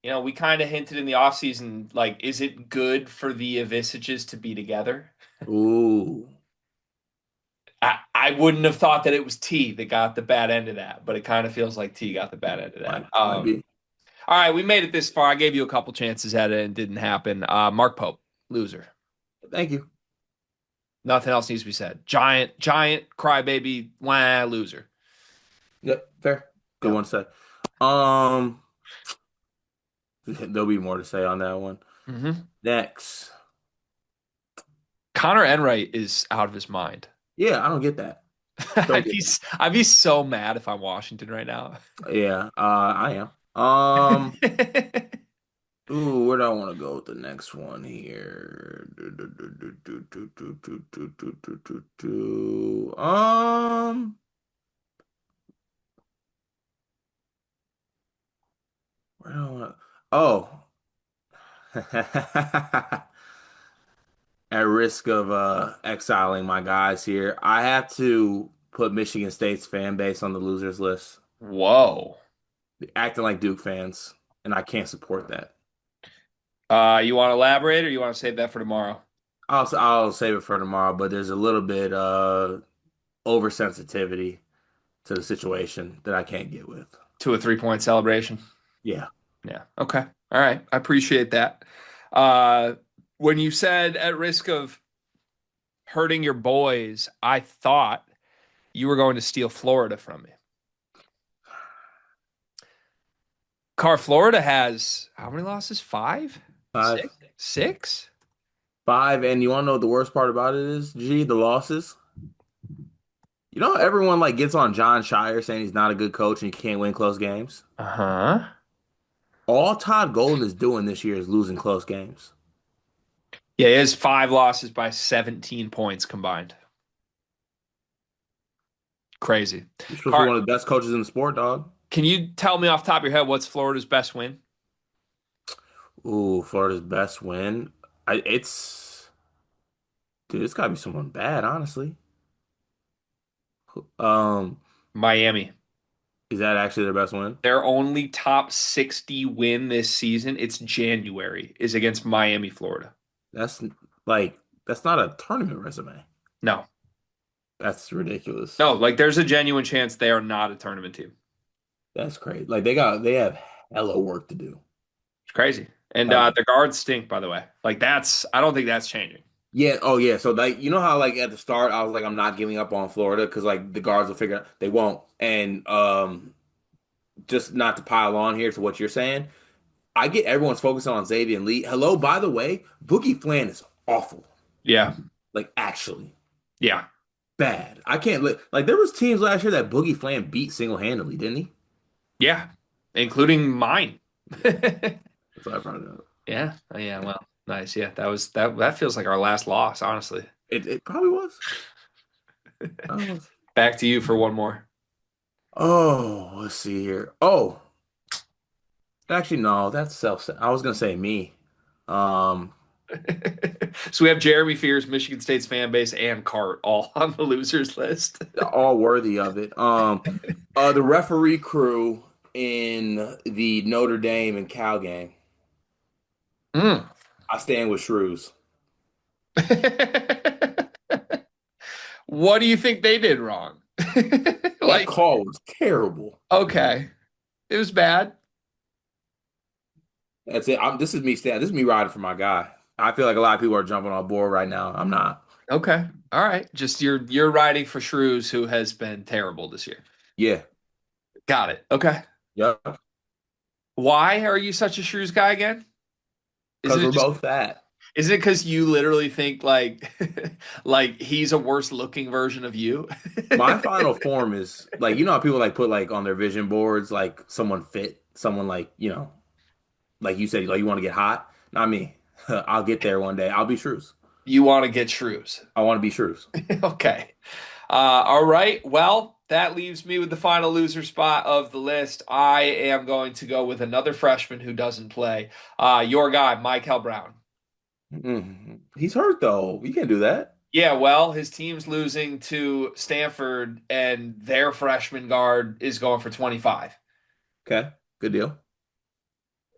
we kind of hinted in the offseason, like, is it good for the Ivisiches to be together? Ooh, I wouldn't have thought that it was T that got the bad end of that, but it kind of feels like T got the bad end of that. might be. All right, we made it this far. I gave you a couple chances at it and it didn't happen. Mark Pope, loser. Thank you. Nothing else needs to be said. Giant crybaby, wah, loser. Yep, fair. Good Yep. one to say. Um, there'll be more to say on that one. Hmm. Next. Connor Enright is out of his mind. Yeah, I don't get that. Don't I'd get be, that. I'd be so mad if I'm Washington right now. Yeah, I am. Ooh, where do I want to go with the next one here? Where do I want to? Oh, at risk of exiling my guys here, I have to put Michigan State's fan base on the losers list, Whoa. acting like Duke fans, and I can't support that. You want to elaborate or you want to save that for tomorrow? I'll save it for tomorrow, but there's a little bit oversensitivity to the situation that I can't get with. To a 3 point celebration. Yeah. Yeah. Okay. All right. I appreciate that. Uh, When you said at risk of hurting your boys, I thought you were going to steal Florida from me. Florida has how many losses? Five? Five. Six? Six? Five, and you want to know what the worst part about it is? G, the losses. You know, everyone like gets on John Shire saying he's not a good coach and he can't win close games. Uh-huh. All Todd Golden is doing this year is losing close games. Yeah, he has five losses by 17 points combined. Crazy. He's supposed to be Cart, one of the best coaches in the sport, dog. can you tell me off the top of your head what's Florida's best win? Ooh, Florida's best win. It's dude, it's gotta be someone bad, honestly. Um, Miami. is that actually their best win? Their only top 60 win this season, it's January, is against Miami, Florida. That's like that's not a tournament resume. No. That's ridiculous. No, like there's a genuine chance they are not a tournament team. That's crazy. Like they have hella work to do. It's crazy. And Hella. the guards stink, by the way. Like I don't think that's changing. Yeah, oh yeah. So like you know how like at the start I was like I'm not giving up on Florida because like the guards will figure out they won't. And just not to pile on here to what you're saying, I get everyone's focusing on Xavier and Lee. Hello, by the way, Boogie Flan is awful. Yeah. Like actually Yeah. bad. I can't like there was teams last year that Boogie Flan beat single-handedly, didn't he? Yeah. Including mine. That's why I brought it up. Yeah. Oh, yeah. Well, nice. Yeah. That feels like our last loss, honestly. It probably was. Probably was. Back to you for one more. Oh, let's see here. Oh, actually, no, that's self. I was gonna say me. Um, So we have Jeremy Fears, Michigan State's fan base, and Cart all on the losers list. all worthy of it. The referee crew in the Notre Dame and Cal game. Mm. I stand with Shrews. What do you think they did wrong? That Like, call was terrible. okay, it was bad. That's it. This is me standing. This is me riding for my guy. I feel like a lot of people are jumping on board right now. I'm not. Okay, all right. Just you're riding for Shrews, who has been terrible this year. Yeah. Got it. Okay. Yep. Why are you such a Shrews guy again? Because Isn't it we're just both fat. isn't it because you literally think like like he's a worse looking version of you? My final form is like you know how people like put like on their vision boards like someone fit, someone like like you said like you want to get hot. Not me. I'll get there one day. I'll be Shrews. You want to get Shrews. I want to be Shrews. Okay. All right. Well, that leaves me with the final loser spot of the list. I am going to go with another freshman who doesn't play. Your guy, Michael Brown. He's hurt though. You can't do that. Yeah, well, his team's losing to Stanford, and their freshman guard is going for 25. Okay, good deal.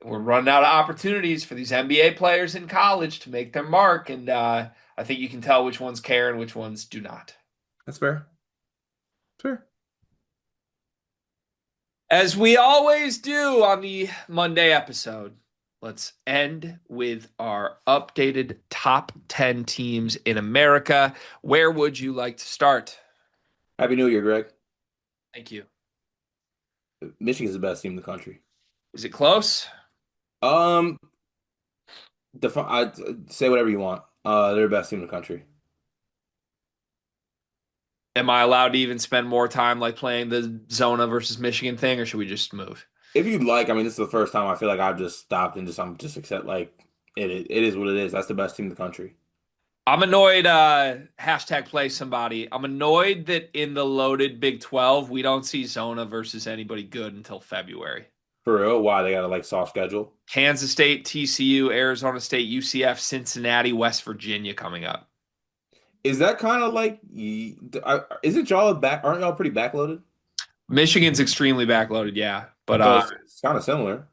We're running out of opportunities for these NBA players in college to make their mark, and I think you can tell which ones care and which ones do not. That's fair. Fair. As we always do on the Monday episode, let's end with our updated top 10 teams in America. Where would you like to start? Happy New Year, Greg. Thank you. Michigan's the best team in the country. Is it close? Um, I say whatever you want. They're the best team in the country. Am I allowed to even spend more time like playing the Zona versus Michigan thing, or should we just move? If you'd like, I mean, this is the first time I feel like I've just stopped and I'm just accept like it is what it is. That's the best team in the country. I'm annoyed, hashtag play somebody. I'm annoyed that in the loaded Big 12, we don't see Zona versus anybody good until February. For real? Why they got a like soft schedule? Kansas State, TCU, Arizona State, UCF, Cincinnati, West Virginia coming up. Is that kind of like isn't y'all back? Aren't y'all pretty backloaded? Michigan's extremely backloaded, yeah. But So it's kind of similar.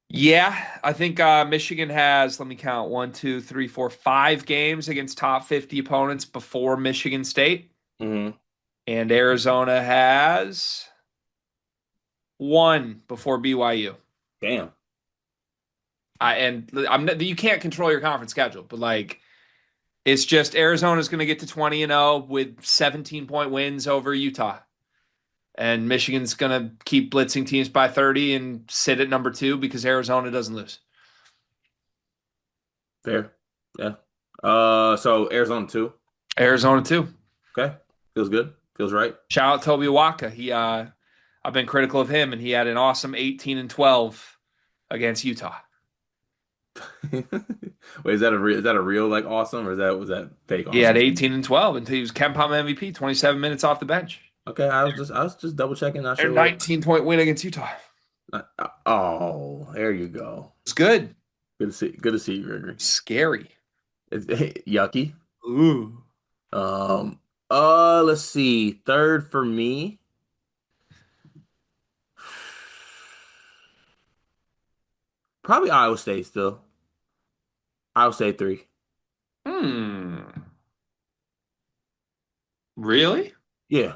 yeah, I think Michigan has, let me count, 1, 2, 3, 4, 5 games against top 50 opponents before Michigan State. Hmm. And Arizona has one before BYU. Damn. You can't control your conference schedule, but like it's just Arizona's going to get to 20-0 with 17-point wins over Utah. And Michigan's going to keep blitzing teams by 30 and sit at number 2 because Arizona doesn't lose. Fair. Yeah. So Arizona 2. Arizona 2. Okay. Feels good. Feels right. Shout out Toby Waka. I've been critical of him, and he had an awesome 18-12 against Utah. Wait, is that a real like awesome, or was that fake He had awesome? 18-12 until he was KenPom MVP, 27 minutes off the bench. Okay, I was just double checking, not Their sure what. 19-point win against Utah. Oh, there you go. It's good. Good to see you, Gregory. Scary. It's yucky. Ooh. Um, let's see. Third for me. Probably Iowa State still. Iowa State 3. Hmm. Really? Yeah.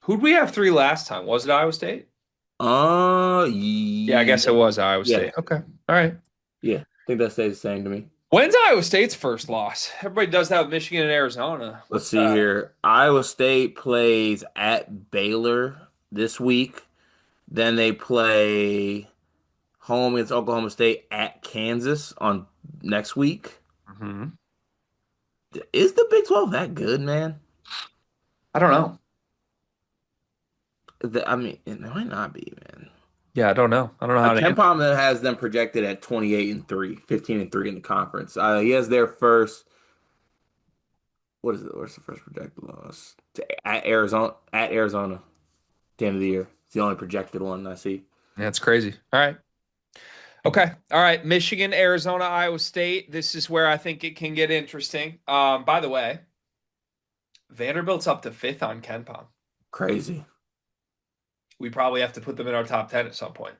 Who'd we have 3 last time? Was it Iowa State? Yeah, I Yeah. guess it was Iowa Yeah. State. Okay. All right. Yeah. I think that stays the same to me. When's Iowa State's first loss? Everybody does that with Michigan and Arizona. Let's What's see that? here. Iowa State plays at Baylor this week. Then they play home against Oklahoma State at Kansas on next week. Hmm. Is the Big 12 that good, man? I don't know. I mean, it might not be, man. Yeah, I don't know. I don't know how to Ken answer. Palm has them projected at 28-3, 15-3 in the conference. He has their first. What is it? What's the first projected loss? At Arizona. At Arizona, at the end of the year. It's the only projected one I see. That's crazy. All right. Okay. All right. Michigan, Arizona, Iowa State. This is where I think it can get interesting. By the way, Vanderbilt's up to 5th on KenPom. Crazy. We probably have to put them in our top 10 at some point.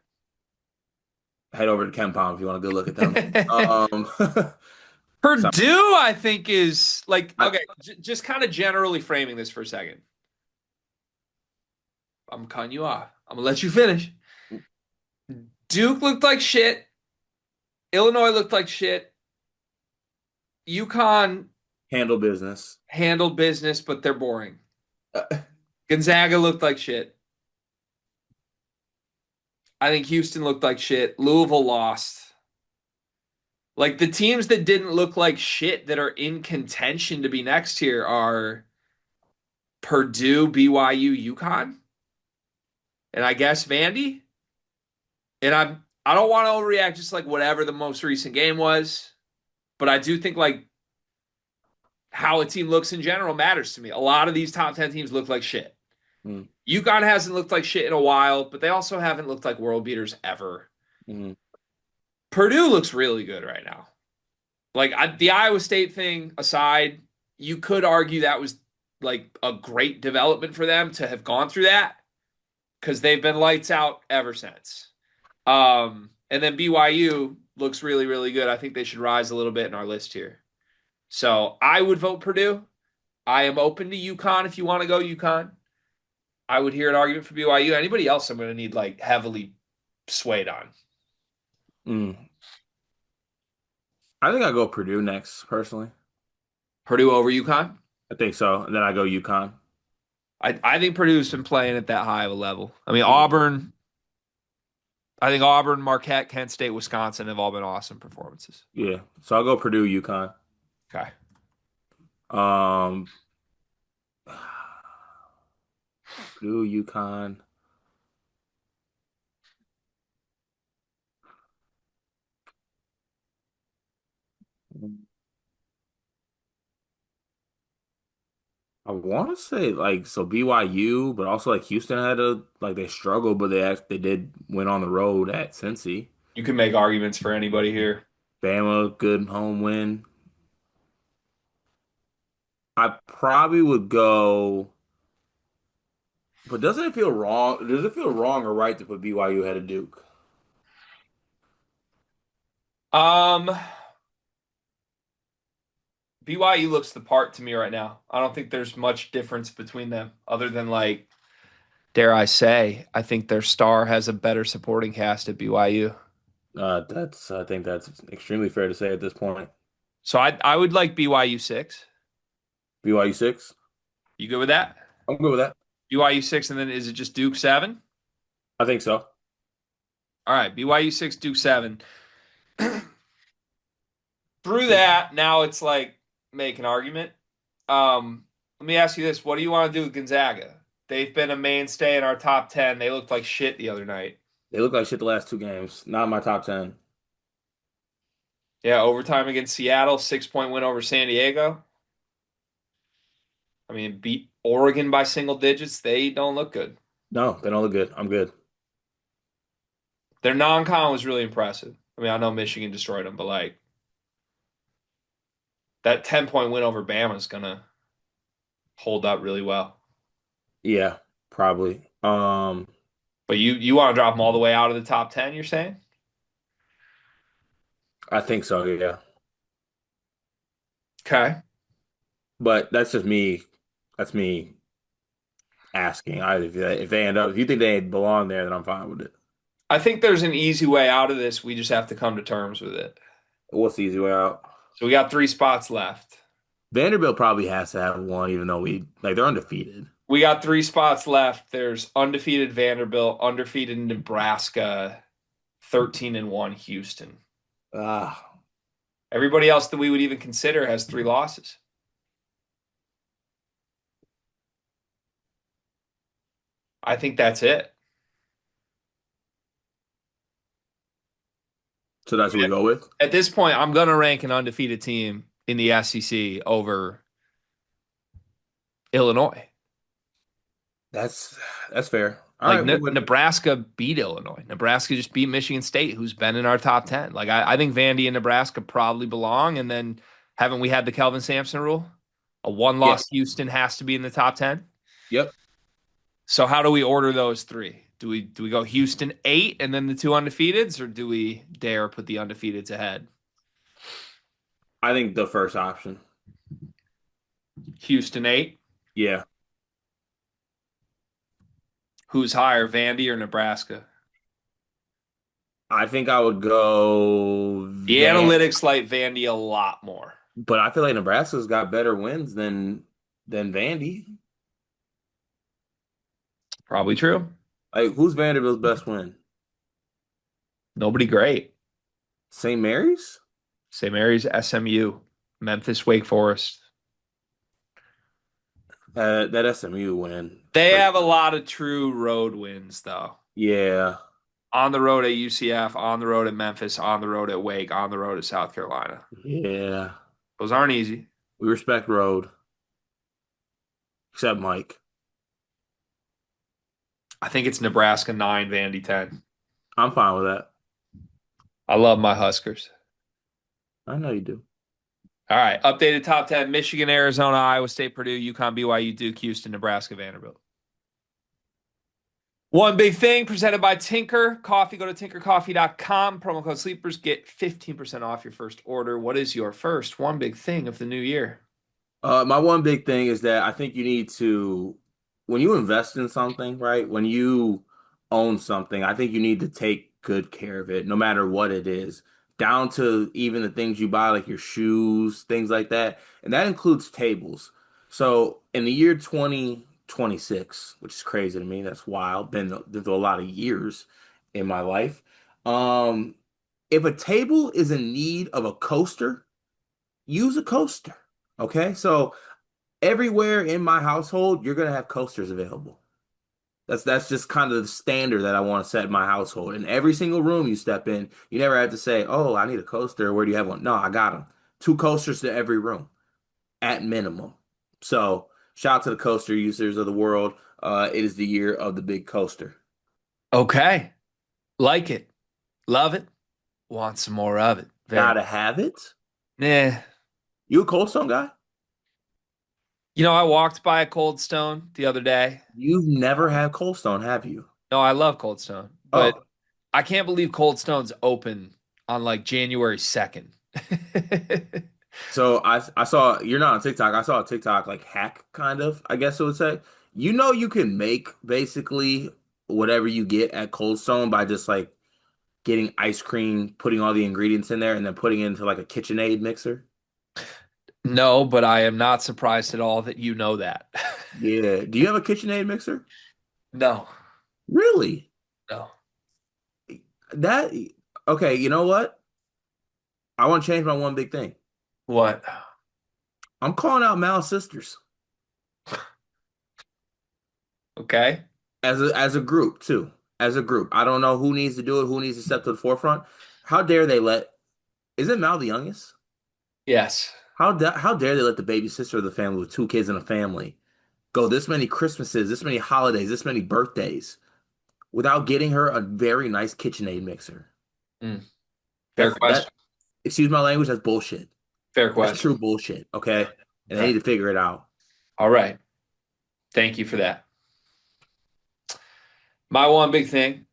Head over to Ken Palm if you want to go look at them. So, Purdue, I think, is like, I, okay, just kind of generally framing this for a second. I'm cutting you off. I'm going to let you finish. Duke looked like shit. Illinois looked like shit. UConn handle business. handled business, but they're boring. Uh, Gonzaga looked like shit. I think Houston looked like shit. Louisville lost. Like the teams that didn't look like shit that are in contention to be next here are Purdue, BYU, UConn, and I guess Vandy. And I don't want to overreact, just like whatever the most recent game was, but I do think like how a team looks in general matters to me. A lot of these top 10 teams look like shit. mm, UConn hasn't looked like shit in a while, but they also haven't looked like world beaters ever. mm, Purdue looks really good right now. Like the Iowa State thing aside, you could argue that was like a great development for them to have gone through that because they've been lights out ever since. And then BYU looks really, really good. I think they should rise a little bit in our list here. So I would vote Purdue. I am open to UConn if you want to go UConn. I would hear an argument for BYU. Anybody else I'm going to need like heavily swayed on. mm. I think I go Purdue next, personally. Purdue over UConn? I think so. And then I go UConn. I think Purdue's been playing at that high of a level. I mean, Auburn, I think Auburn, Marquette, Kent State, Wisconsin have all been awesome performances. Yeah. So I'll go Purdue, UConn. Okay. Um, Purdue, UConn. I want to say like so BYU, but also like Houston had a like they struggled, but they did win on the road at Cincy. You can make arguments for anybody here. Bama, good home win. I probably would go, but doesn't it feel wrong? Does it feel wrong or right to put BYU ahead of Duke? Um, BYU looks the part to me right now. I don't think there's much difference between them other than like Dare I say, I think their star has a better supporting cast at BYU. I think that's extremely fair to say at this point. So I would like BYU 6. BYU 6. You good with that? I'm good with that. BYU 6, and then is it just Duke 7? I think so. All right, BYU 6, Duke 7. Through that, now it's like make an argument. Let me ask you this. What do you want to do with Gonzaga? They've been a mainstay in our top 10. They looked like shit the other night. They look like shit the last two games. Not in my top 10. Yeah, overtime against Seattle, 6-point win over San Diego. I mean, beat Oregon by single digits. They don't look good. No, they don't look good. I'm good. Their non-con was really impressive. I mean, I know Michigan destroyed them, but like that 10-point win over Bama is gonna hold up really well. Yeah, probably. But you want to drop them all the way out of the top 10, you're saying? I think so, yeah. Okay. But that's just me. That's me asking. If they end up, if you think they belong there, then I'm fine with it. I think there's an easy way out of this. We just have to come to terms with it. What's the easy way out? So we got 3 spots left. Vanderbilt probably has to have one, even though they're undefeated. We got 3 spots left. There's undefeated Vanderbilt, undefeated Nebraska, 13-1 Houston. Ah, Everybody else that we would even consider has 3 losses. I think that's it. so that's what we go with. At this point, I'm going to rank an undefeated team in the SEC over Illinois. That's that's fair. All Like right, we'll go with it. Nebraska beat Illinois. Nebraska just beat Michigan State, who's been in our top 10. Like I think Vandy and Nebraska probably belong. And then haven't we had the Kelvin Sampson rule? A Yeah. one-loss Houston has to be in the top 10. Yep. So how do we order those three? Do we go Houston 8 and then the 2 undefeateds, or do we dare put the undefeateds ahead? I think the first option. Houston 8. Yeah. Who's higher, Vandy or Nebraska? I think I would go The Van, analytics like Vandy a lot more. but I feel like Nebraska's got better wins than Vandy. Probably true. Like, who's Vanderbilt's best win? Nobody great. St. Mary's? St. Mary's, SMU, Memphis, Wake Forest. That SMU win. They have a lot of true road wins, though. Yeah. On the road at UCF, on the road at Memphis, on the road at Wake, on the road at South Carolina. Yeah. Those aren't easy. We respect road. Except Mike. I think it's Nebraska 9, Vandy 10. I'm fine with that. I love my Huskers. I know you do. All right. Updated top 10: Michigan, Arizona, Iowa State, Purdue, UConn, BYU, Duke, Houston, Nebraska, Vanderbilt. One big thing presented by Tinker Coffee. Go to tinkercoffee.com. Promo code Sleepers. Get 15% off your first order. What is your first one big thing of the new year? My one big thing is that I think you need to, when you invest in something, right? When you own something, I think you need to take good care of it, no matter what it is, down to even the things you buy, like your shoes, things like that. And that includes tables. So in the year 2026, which is crazy to me, that's wild. Been through a lot of years in my life. Um, if a table is in need of a coaster, use a coaster. Okay, so everywhere in my household, you're gonna have coasters available. That's just kind of the standard that I want to set in my household. In every single room you step in, you never have to say, "Oh, I need a coaster. Where do you have one?" No, I got them. Two coasters to every room at minimum. So shout out to the coaster users of the world. It is the year of the big coaster. Okay. Like it. Love it. Want some more of it. Very. Gotta have it. Nah. You a Cold Stone guy? I walked by a Cold Stone the other day. You've never had Cold Stone, have you? No, I love Cold Stone, but Oh, I can't believe Cold Stone's open on like January 2nd. so I saw you're not on TikTok. I saw a TikTok like hack kind of, I guess it would say. You know you can make basically whatever you get at Cold Stone by just like getting ice cream, putting all the ingredients in there, and then putting it into like a KitchenAid mixer. No, but I am not surprised at all that you know that. Yeah. Do you have a KitchenAid mixer? No, Really? no. That okay, you know what? I want to change my one big thing. What? I'm calling out Mal's sisters Okay. as a group too. As a group. I don't know who needs to do it, who needs to step to the forefront. How dare they let isn't Mal the youngest? Yes. How dare they let the baby sister of the family with two kids in a family go this many Christmases, this many holidays, this many birthdays without getting her a very nice KitchenAid mixer? Mm, fair That question. excuse my language, that's bullshit. Fair That's question. true bullshit, okay? And they Okay. need to figure it out. All right. Thank you for that. My one big thing.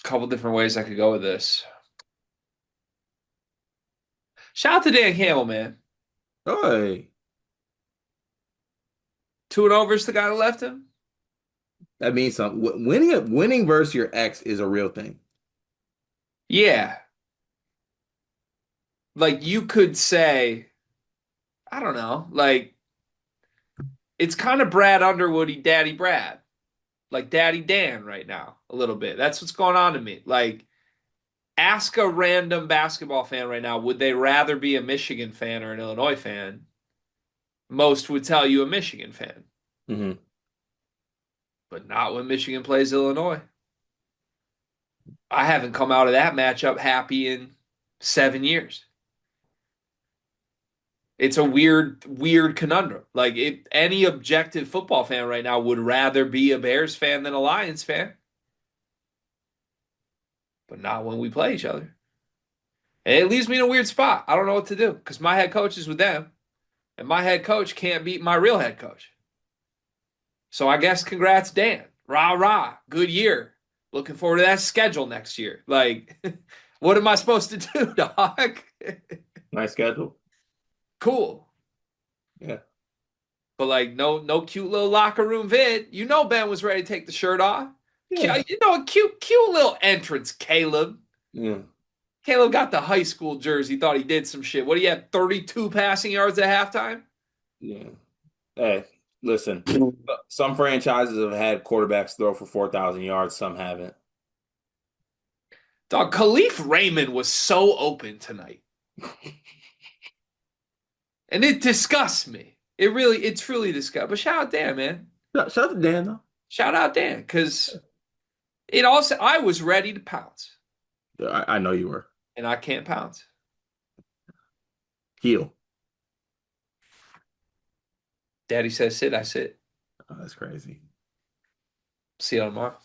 Couple different ways I could go with this. Shout out to Dan Campbell, man. Hey, 2-0 versus the guy that left him. that means something. Winning versus your ex is a real thing. Yeah. Like you could say, I don't know, like it's kind of Brad Underwoody, Daddy Brad, like Daddy Dan right now, a little bit. That's what's going on to me. Like, ask a random basketball fan right now, would they rather be a Michigan fan or an Illinois fan? Most would tell you a Michigan fan, Hmm. but not when Michigan plays Illinois. I haven't come out of that matchup happy in 7 years. It's a weird, weird conundrum. Like, any objective football fan right now would rather be a Bears fan than a Lions fan, but not when we play each other. And it leaves me in a weird spot. I don't know what to do because my head coach is with them, and my head coach can't beat my real head coach. So I guess congrats, Dan. Rah, rah. Good year. Looking forward to that schedule next year. Like, what am I supposed to do, dog? Nice schedule. Cool. Yeah. But like no cute little locker room vid. You know Ben was ready to take the shirt off. Yeah. You know, a cute little entrance, Caleb. Yeah. Caleb got the high school jersey, thought he did some shit. What do you have? 32 passing yards at halftime? Yeah. Hey, listen. Some franchises have had quarterbacks throw for 4,000 yards, some haven't. Dog, Khalif Raymond was so open tonight. And it disgusts me. It truly disgusts. But shout out Dan, man. Shout out to Dan though. Shout out Dan, because it also I was ready to pounce, Yeah, I know you were. and I can't pounce. Heel. Daddy says sit, I sit. Oh, that's crazy. See you tomorrow.